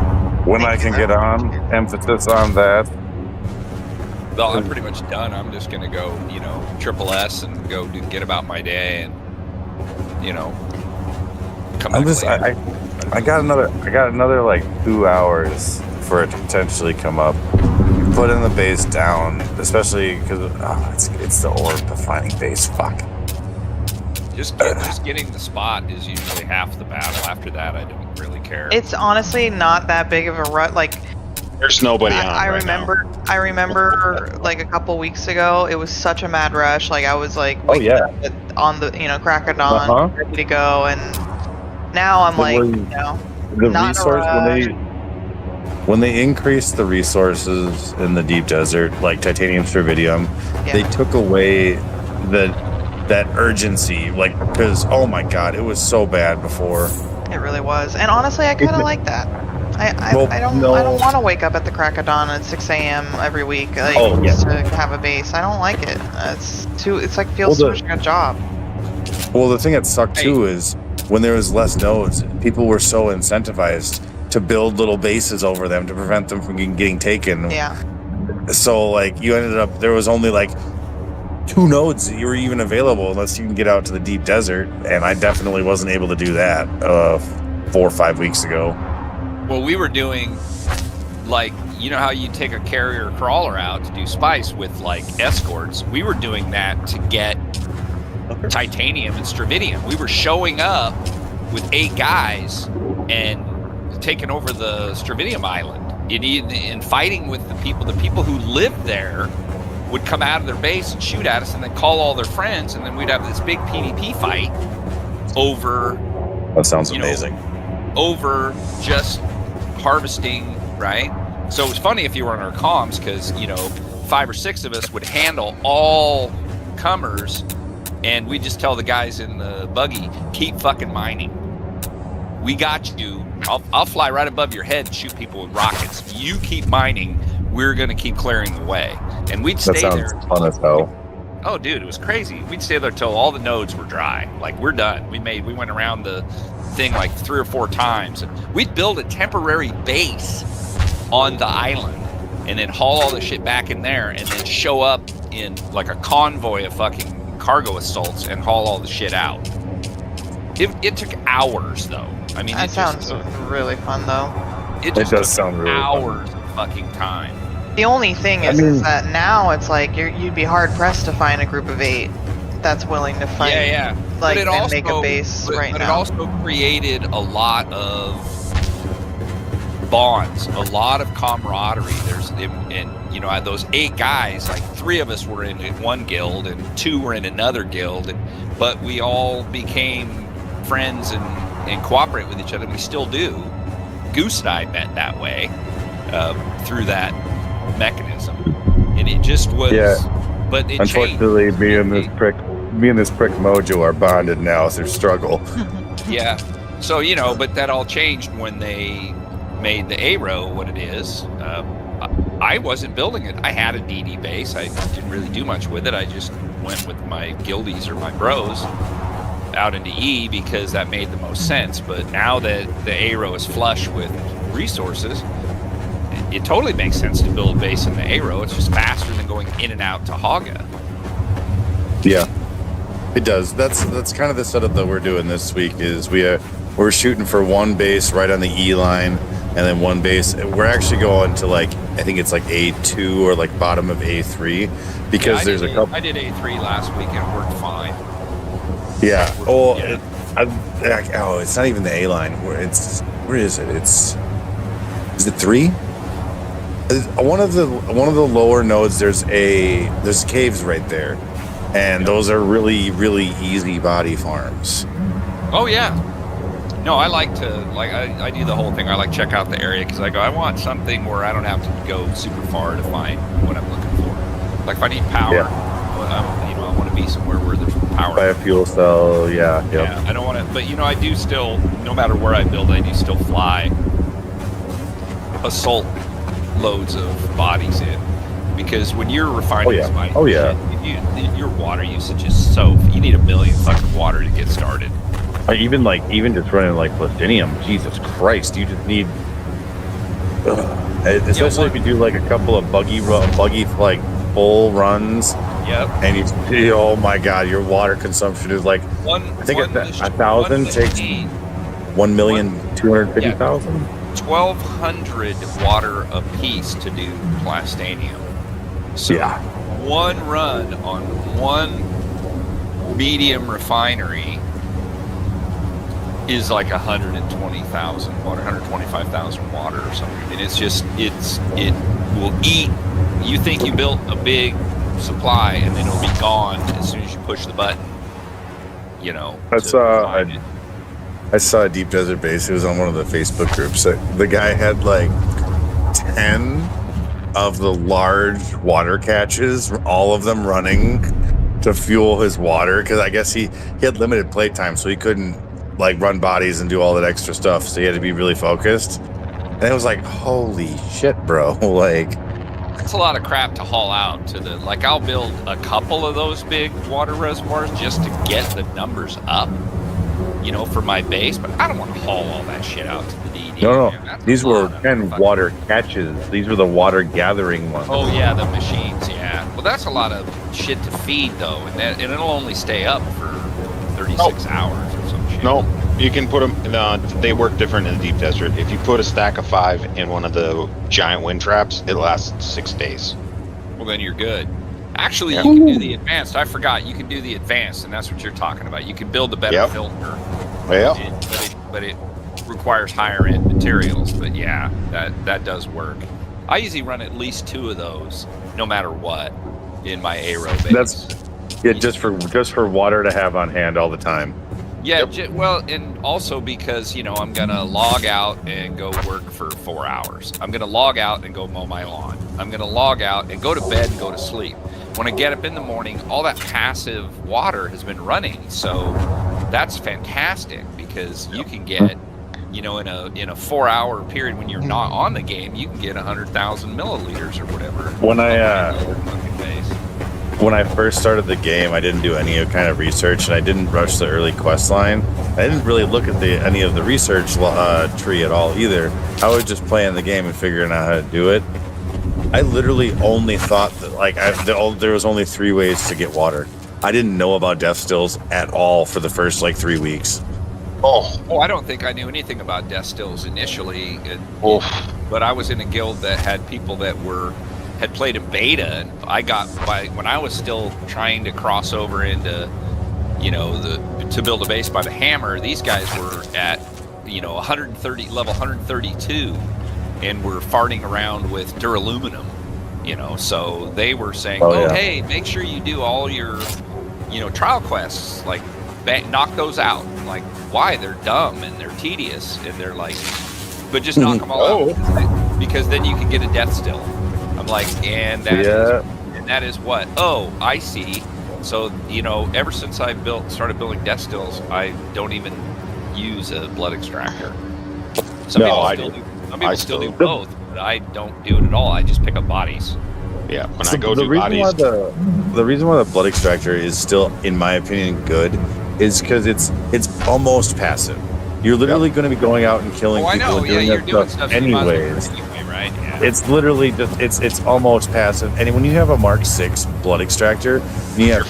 When I can get on, emphasis on that. Well, I'm pretty much done. I'm just gonna go, triple S and go get about my day, and come back later. I got another like 2 hours for it to potentially come up. Putting the base down, especially because it's the orb defining base. Fuck. Just getting the spot is usually half the battle. After that, I don't really care. It's honestly not that big of a rut. Like There's nobody on. I right remember. now. I remember like a couple weeks ago, it was such a mad rush. Like I was like, Oh, yeah. on the crack of dawn, ready to go, and now I'm like, The not in a resource rush. when they increased the resources in the deep desert, like titanium, strontium, they took away that urgency, like, because oh my god, it was so bad before. It really was, and honestly, I kind of like that. I don't want to wake up at the crack of dawn at 6 a.m. every week just to have a base. I don't like it. It's like feels too much like a job. Well, the thing that sucked too is when there was less nodes, people were so incentivized to build little bases over them to prevent them from getting taken. Yeah. So like you ended up, there was only like 2 nodes that you were even available unless you can get out to the deep desert, and I definitely wasn't able to do that 4 or 5 weeks ago. Well, we were doing, like, you know how you take a carrier crawler out to do spice with, like, escorts? We were doing that to get titanium and strontium. We were showing up with 8 guys and taking over the strontium island and fighting with the people who lived there would come out of their base and shoot at us and then call all their friends, and then we'd have this big PvP fight over... That sounds amazing. Over just harvesting, right? So it was funny if you were on our comms, because 5 or 6 of us would handle all comers, and we just tell the guys in the buggy, keep fucking mining. We got you. I'll fly right above your head and shoot people with rockets. You keep mining. We're gonna keep clearing the way. And we'd stay there. That sounds fun as hell. Oh, dude, it was crazy. We'd stay there till all the nodes were dry. Like, we're done. We went around the thing like 3 or 4 times. And we'd build a temporary base on the island and then haul all the shit back in there and then show up in like a convoy of fucking cargo assaults and haul all the shit out. It took hours, though. I mean, that sounds really fun, though. It does took sound really hours of fucking time. The only thing is that now it's like you'd be hard pressed to find a group of 8 that's willing to fight. Yeah. Like, and also, make a base right now. But it also created a lot of bonds, a lot of camaraderie. Those 8 guys, like 3 of us were in one guild and 2 were in another guild, but we all became friends and cooperate with each other. We still do. Goose and I met that way through that mechanism, and it just was. Yeah. But it unfortunately, changed. me and this prick Mojo are bonded now through struggle. Yeah. So but that all changed when they made the Aero what it is. I wasn't building it. I had a DD base. I didn't really do much with it. I just went with my guildies or my bros out into E because that made the most sense. But now that the Aero is flush with resources, it totally makes sense to build a base in the Aero. It's just faster than going in and out to Haga. Yeah, it does. That's kind of the setup that we're doing this week. Is we're shooting for 1 base right on the E line, and then 1 base. We're actually going to I think it's like A2 or like bottom of A3 because there's a couple. I did A3 last week and it worked fine. Yeah. Oh, yeah. It's not even the A line. Where is it? Is it 3? One of the lower nodes. There's caves right there, and those are really, really easy body farms. Oh yeah. No, I like to I do the whole thing. I like check out the area because I want something where I don't have to go super far to find what I'm looking for. Like if I need power, I want to be somewhere where there's power. Buy a fuel cell, yeah. Yeah, I don't want to, but I do still, no matter where I build, I do still fly assault loads of bodies in, because when you're refining shit, your water usage is you need 1 million fucking water to get started. Even just running like plastinium, Jesus Christ, you just need especially if you do like a couple of buggy like full runs. Yep. And oh my god, your water consumption is like 1,000 takes 1,250,000. 1,200 water a piece to do plastanium. So one run on one medium refinery is like 120,000 water, 125,000 water or something. And it's just, it will eat. You think you built a big supply, and then it'll be gone as soon as you push the button. You know. I saw a Deep Desert Base. It was on one of the Facebook groups. The guy had like 10 of the large water catches, all of them running to fuel his water, because I guess he had limited playtime, so he couldn't like run bodies and do all that extra stuff, so he had to be really focused. And it was like, holy shit, bro. Like, it's a lot of crap to haul out to the, like, I'll build a couple of those big water reservoirs just to get the numbers up, you know, for my base, but I don't want to haul all that shit out to the DD. no, Man, these were 10 water catches. These were the water gathering ones. Oh yeah, the machines, yeah. Well, that's a lot of shit to feed though, and it'll only stay up for 36 hours or some shit. No, you can put them. They work different in the deep desert. If you put a stack of 5 in one of the giant wind traps, it lasts 6 days. Well, then you're good. Actually, Yeah. you can do the advanced. I forgot. You can do the advanced, and that's what you're talking about. You can build a better Yep. filter. Yeah. But it requires higher end materials. But yeah, that does work. I usually run at least 2 of those, no matter what, in my aero base. That's just for water to have on hand all the time. Yeah, well, and also because, you know, I'm going to log out and go work for 4 hours. I'm going to log out and go mow my lawn. I'm going to log out and go to bed and go to sleep. When I get up in the morning, all that passive water has been running. So that's fantastic, because you can get, you know, in a 4-hour period when you're not on the game, you can get 100,000 milliliters or whatever. When I first started the game, I didn't do any kind of research, and I didn't rush the early quest line. I didn't really look at any of the research tree at all either. I was just playing the game and figuring out how to do it. I literally only thought that there was only 3 ways to get water. I didn't know about death stills at all for the first 3 weeks. Oh, I don't think I knew anything about death stills initially. But I was in a guild that had people that had played in beta, and when I was still trying to cross over into, you know, to build a base by the hammer. These guys were at, you know, level 132, and were farting around with duraluminum, you know. So they were saying, hey, make sure you do all your, you know, trial quests, like knock those out. I'm like, why? They're dumb and they're tedious, and they're like, but just knock them all out, because then you can get a death still. I'm like, and that is what? Oh, I see. So, you know, ever since I started building death stills, I don't even use a blood extractor. Some people still do both, but I don't do it at all. I just pick up bodies. Yeah, when I go do bodies. The reason why the blood extractor is still, in my opinion, good is because it's almost passive. You're literally going to be going out and killing people and doing that stuff anyways. Right? Yeah. It's literally just it's almost passive. And when you have a Mark 6 blood extractor, you have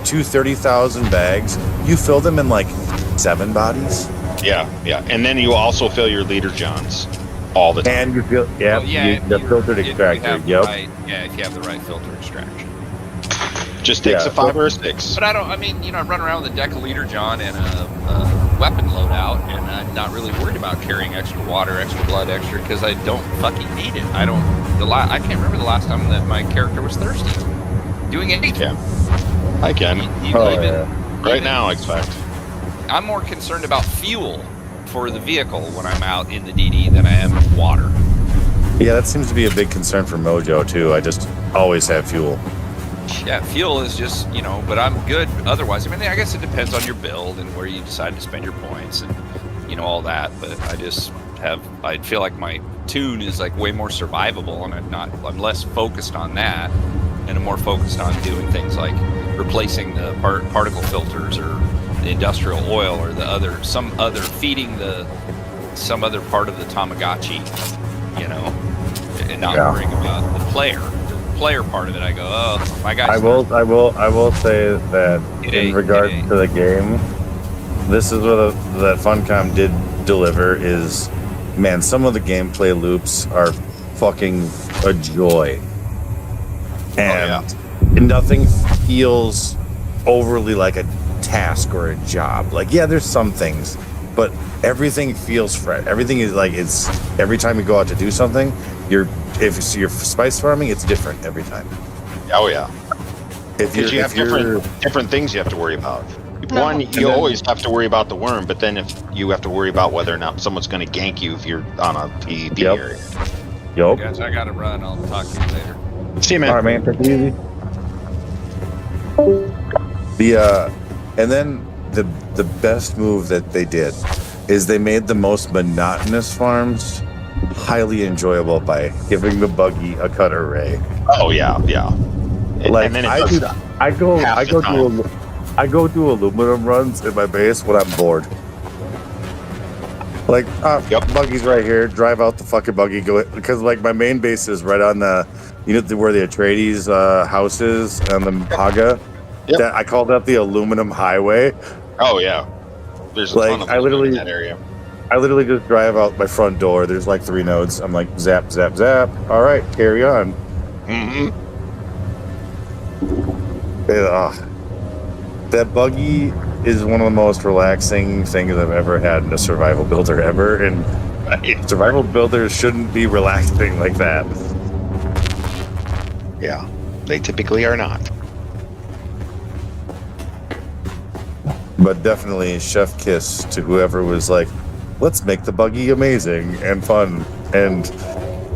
two 30,000 bags. You fill them in 7 bodies. Yeah. And then you also fill your leader johns all the time. And you feel the filtered extractor. If you have the right filter extraction. Just takes a 5 or a 6. But I run around with a decaliter john and a weapon loadout, and I'm not really worried about carrying extra water, extra blood, because I don't fucking need it. I can't remember the last time that my character was thirsty. Doing anything. Yeah. I can. Right now, in fact. I'm more concerned about fuel for the vehicle when I'm out in the DD than I am water. Yeah, that seems to be a big concern for Mojo too. I just always have fuel. Yeah, fuel is just, you know, but I'm good otherwise. I mean, I guess it depends on your build and where you decide to spend your points and, you know, all that. But I feel like my tune is way more survivable, and I'm less focused on that, and I'm more focused on doing things like replacing the particle filters or the industrial oil or some other part of the Tamagotchi, you know, and not worrying about the player part of it. I go, oh, my guys. I will say that in regards to the game, this is what that Funcom did deliver is, man, some of the gameplay loops are fucking a joy. And nothing feels overly like a task or a job. Like, yeah, there's some things, but everything feels fresh. Everything is like, it's every time you go out to do something, if you're spice farming, it's different every time. Oh yeah. If Because you have different things you have to worry about. One, you always have to worry about the worm, but then if you have to worry about whether or not someone's going to gank you if you're on a PvP Yep. area. Yup. Guys, I gotta run. I'll talk to you later. See you, man. All right, man. Take it easy. And then the best move that they did is they made the most monotonous farms highly enjoyable by giving the buggy a cut array. Oh yeah, yeah. Like and then it I does do, I go do aluminum runs in my base when I'm bored. Like, buggy's right here. Drive out the fucking buggy. Go because like my main base is right on the, where the Atreides house is on the Haga. Yep. That I call that the aluminum highway. Oh yeah. There's a ton of aluminum in that area. I literally just drive out my front door. There's like 3 nodes. I'm like zap, zap, zap. All right, carry on. Mm-hmm. That buggy is one of the most relaxing things I've ever had in a survival builder ever, and survival builders shouldn't be relaxing like that. Yeah, they typically are not. But definitely chef kiss to whoever was like, let's make the buggy amazing and fun. And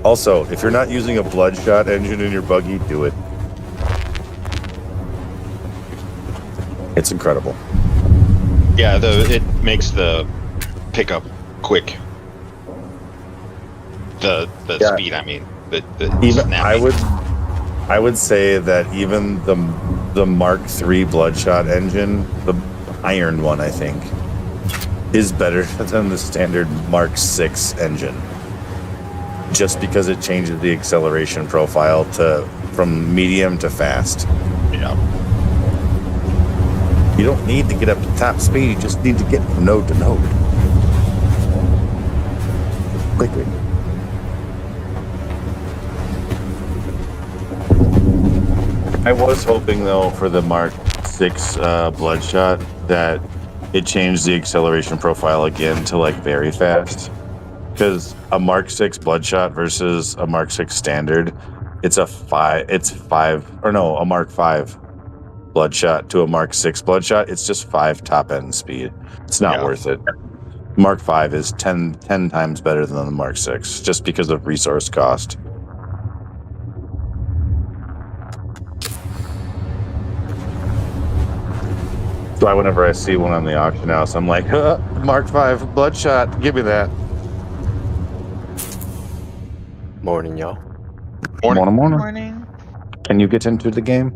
also, if you're not using a bloodshot engine in your buggy, do it. It's incredible. Yeah, it makes the pickup quick. The speed, I mean, the Even snapping. I would say that even the Mark III bloodshot engine, the iron one, I think, is better than the standard Mark VI engine. Just because it changes the acceleration profile from medium to fast. Yeah. You don't need to get up to top speed, you just need to get from node to node. Quickly. I was hoping, though, for the Mark VI Bloodshot that it changed the acceleration profile again to, like, very fast. Because a Mark VI Bloodshot versus a Mark VI Standard, a Mark V Bloodshot to a Mark VI Bloodshot, it's just 5 top-end speed. It's not worth it. Mark V is 10 times better than the Mark VI, just because of resource cost. That's why whenever I see one on the auction house, I'm like, Mark V Bloodshot, give me that. Morning, y'all. Morning. Can you get into the game?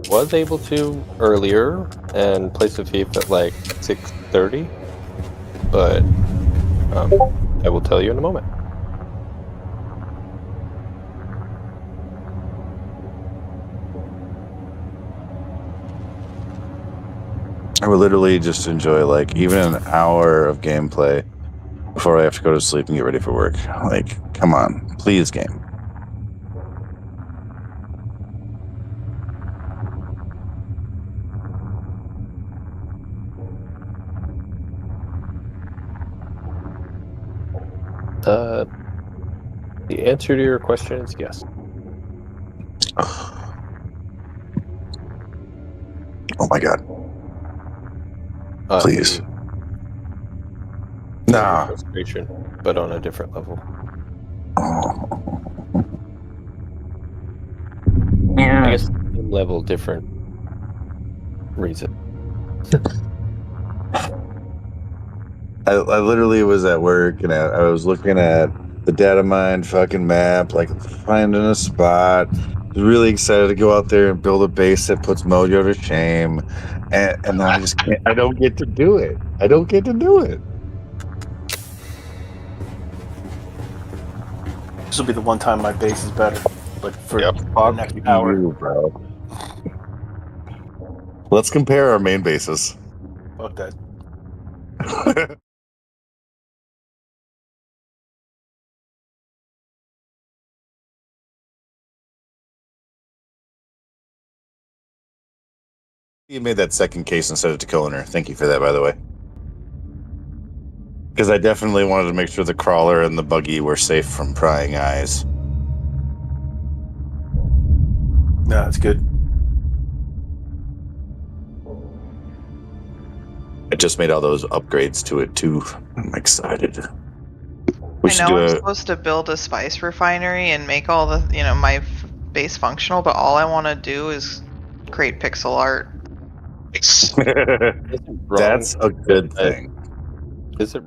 Was able to earlier and place a thief at like 6:30, but I will tell you in a moment. I would literally just enjoy like even an hour of gameplay before I have to go to sleep and get ready for work. Like, come on, please, game. The answer to your question is yes. Oh my god. Please. Nah. Frustration, but on a different level. I guess same level, different reason. I literally was at work and I was looking at the data mine fucking map, like finding a spot. Was really excited to go out there and build a base that puts Mojo to shame. And I just can't, I don't get to do it. I don't get to do it. This will be the one time my base is better. Like for the Fuck next hour. you, bro. Let's compare our main bases. Fuck that. You made that second case instead of Taconer. Thank you for that, by the way. Because I definitely wanted to make sure the crawler and the buggy were safe from prying eyes. No, it's good. I just made all those upgrades to it too. I'm excited. We I should know do I'm a. supposed to build a spice refinery and make all the, my base functional, but all I want to do is create pixel art. Is it wrong? That's a good thing. Is it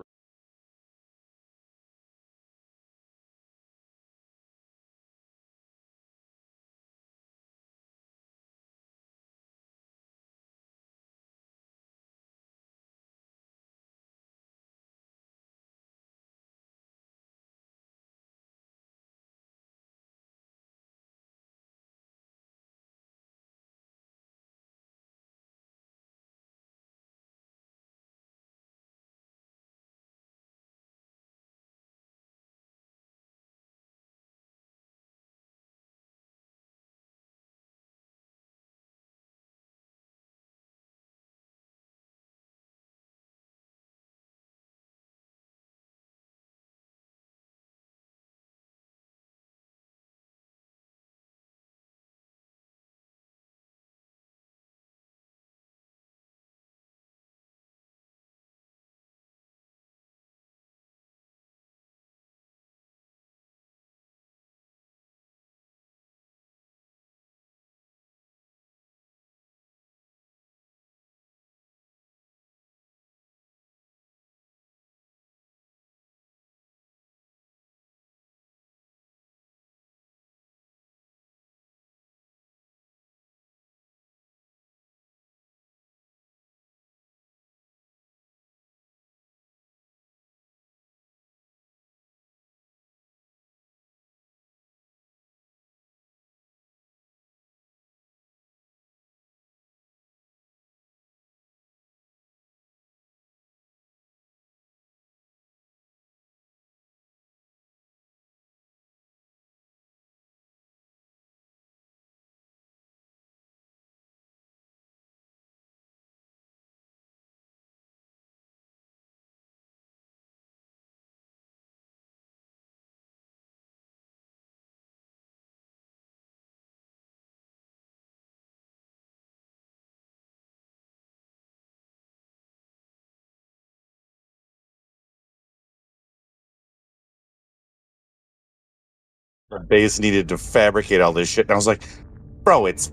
The base needed to fabricate all this shit, and I was like, "Bro, it's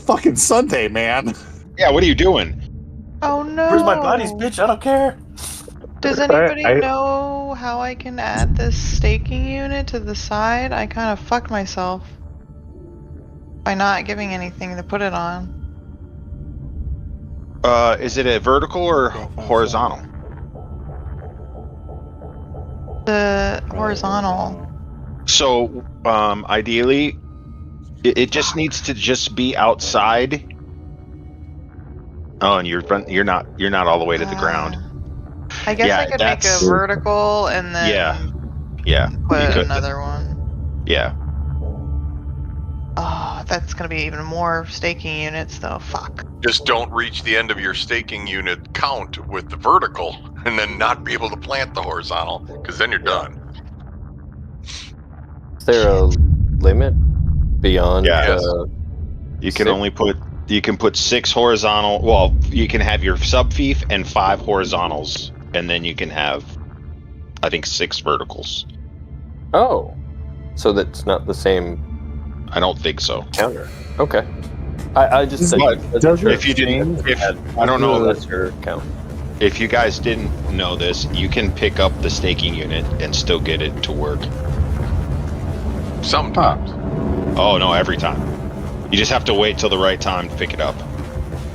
fucking Sunday, man." Yeah, what are you doing? Oh no! Where's my bodies, bitch? I don't care. Does anybody I- know how I can add this staking unit to the side? I kind of fucked myself by not giving anything to put it on. Is it a vertical or horizontal? The horizontal. So, ideally, it just needs to just be outside. Oh, and you're not all the way to the ground. I guess Yeah, I could make a that's- vertical and then Yeah, put you could. another one. Yeah. Oh, that's gonna be even more staking units though. Fuck. Just don't reach the end of your staking unit count with the vertical and then not be able to plant the horizontal, because then you're done. Is there a limit beyond? Yeah. You can six? put 6 horizontal. Well, you can have your subfief and 5 horizontals, and then you can have, I think, 6 verticals. Oh, so that's not the same I don't think so. counter. Okay. I just said If you didn't, I don't know. That's your count. If you guys didn't know this, you can pick up the staking unit and still get it to work. Sometimes. Oh no, every time. You just have to wait till the right time to pick it up.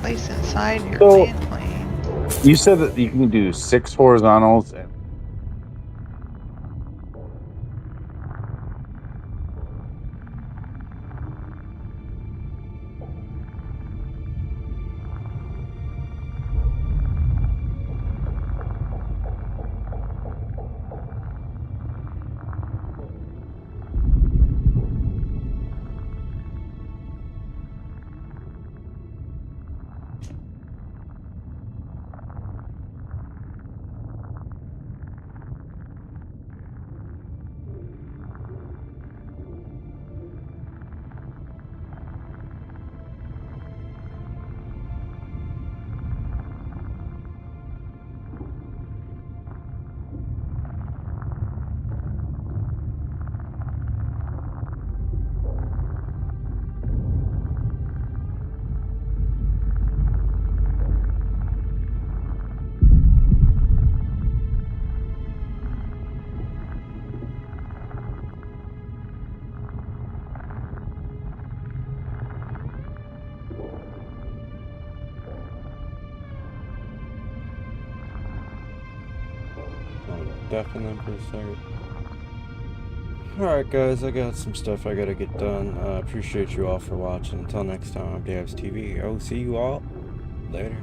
Place inside your So- land plane. You said that you can do 6 horizontals and deafened them for a second. Alright guys, I got some stuff I gotta get done. Appreciate you all for watching. Until next time, I'm Dabs TV. I will see you all later.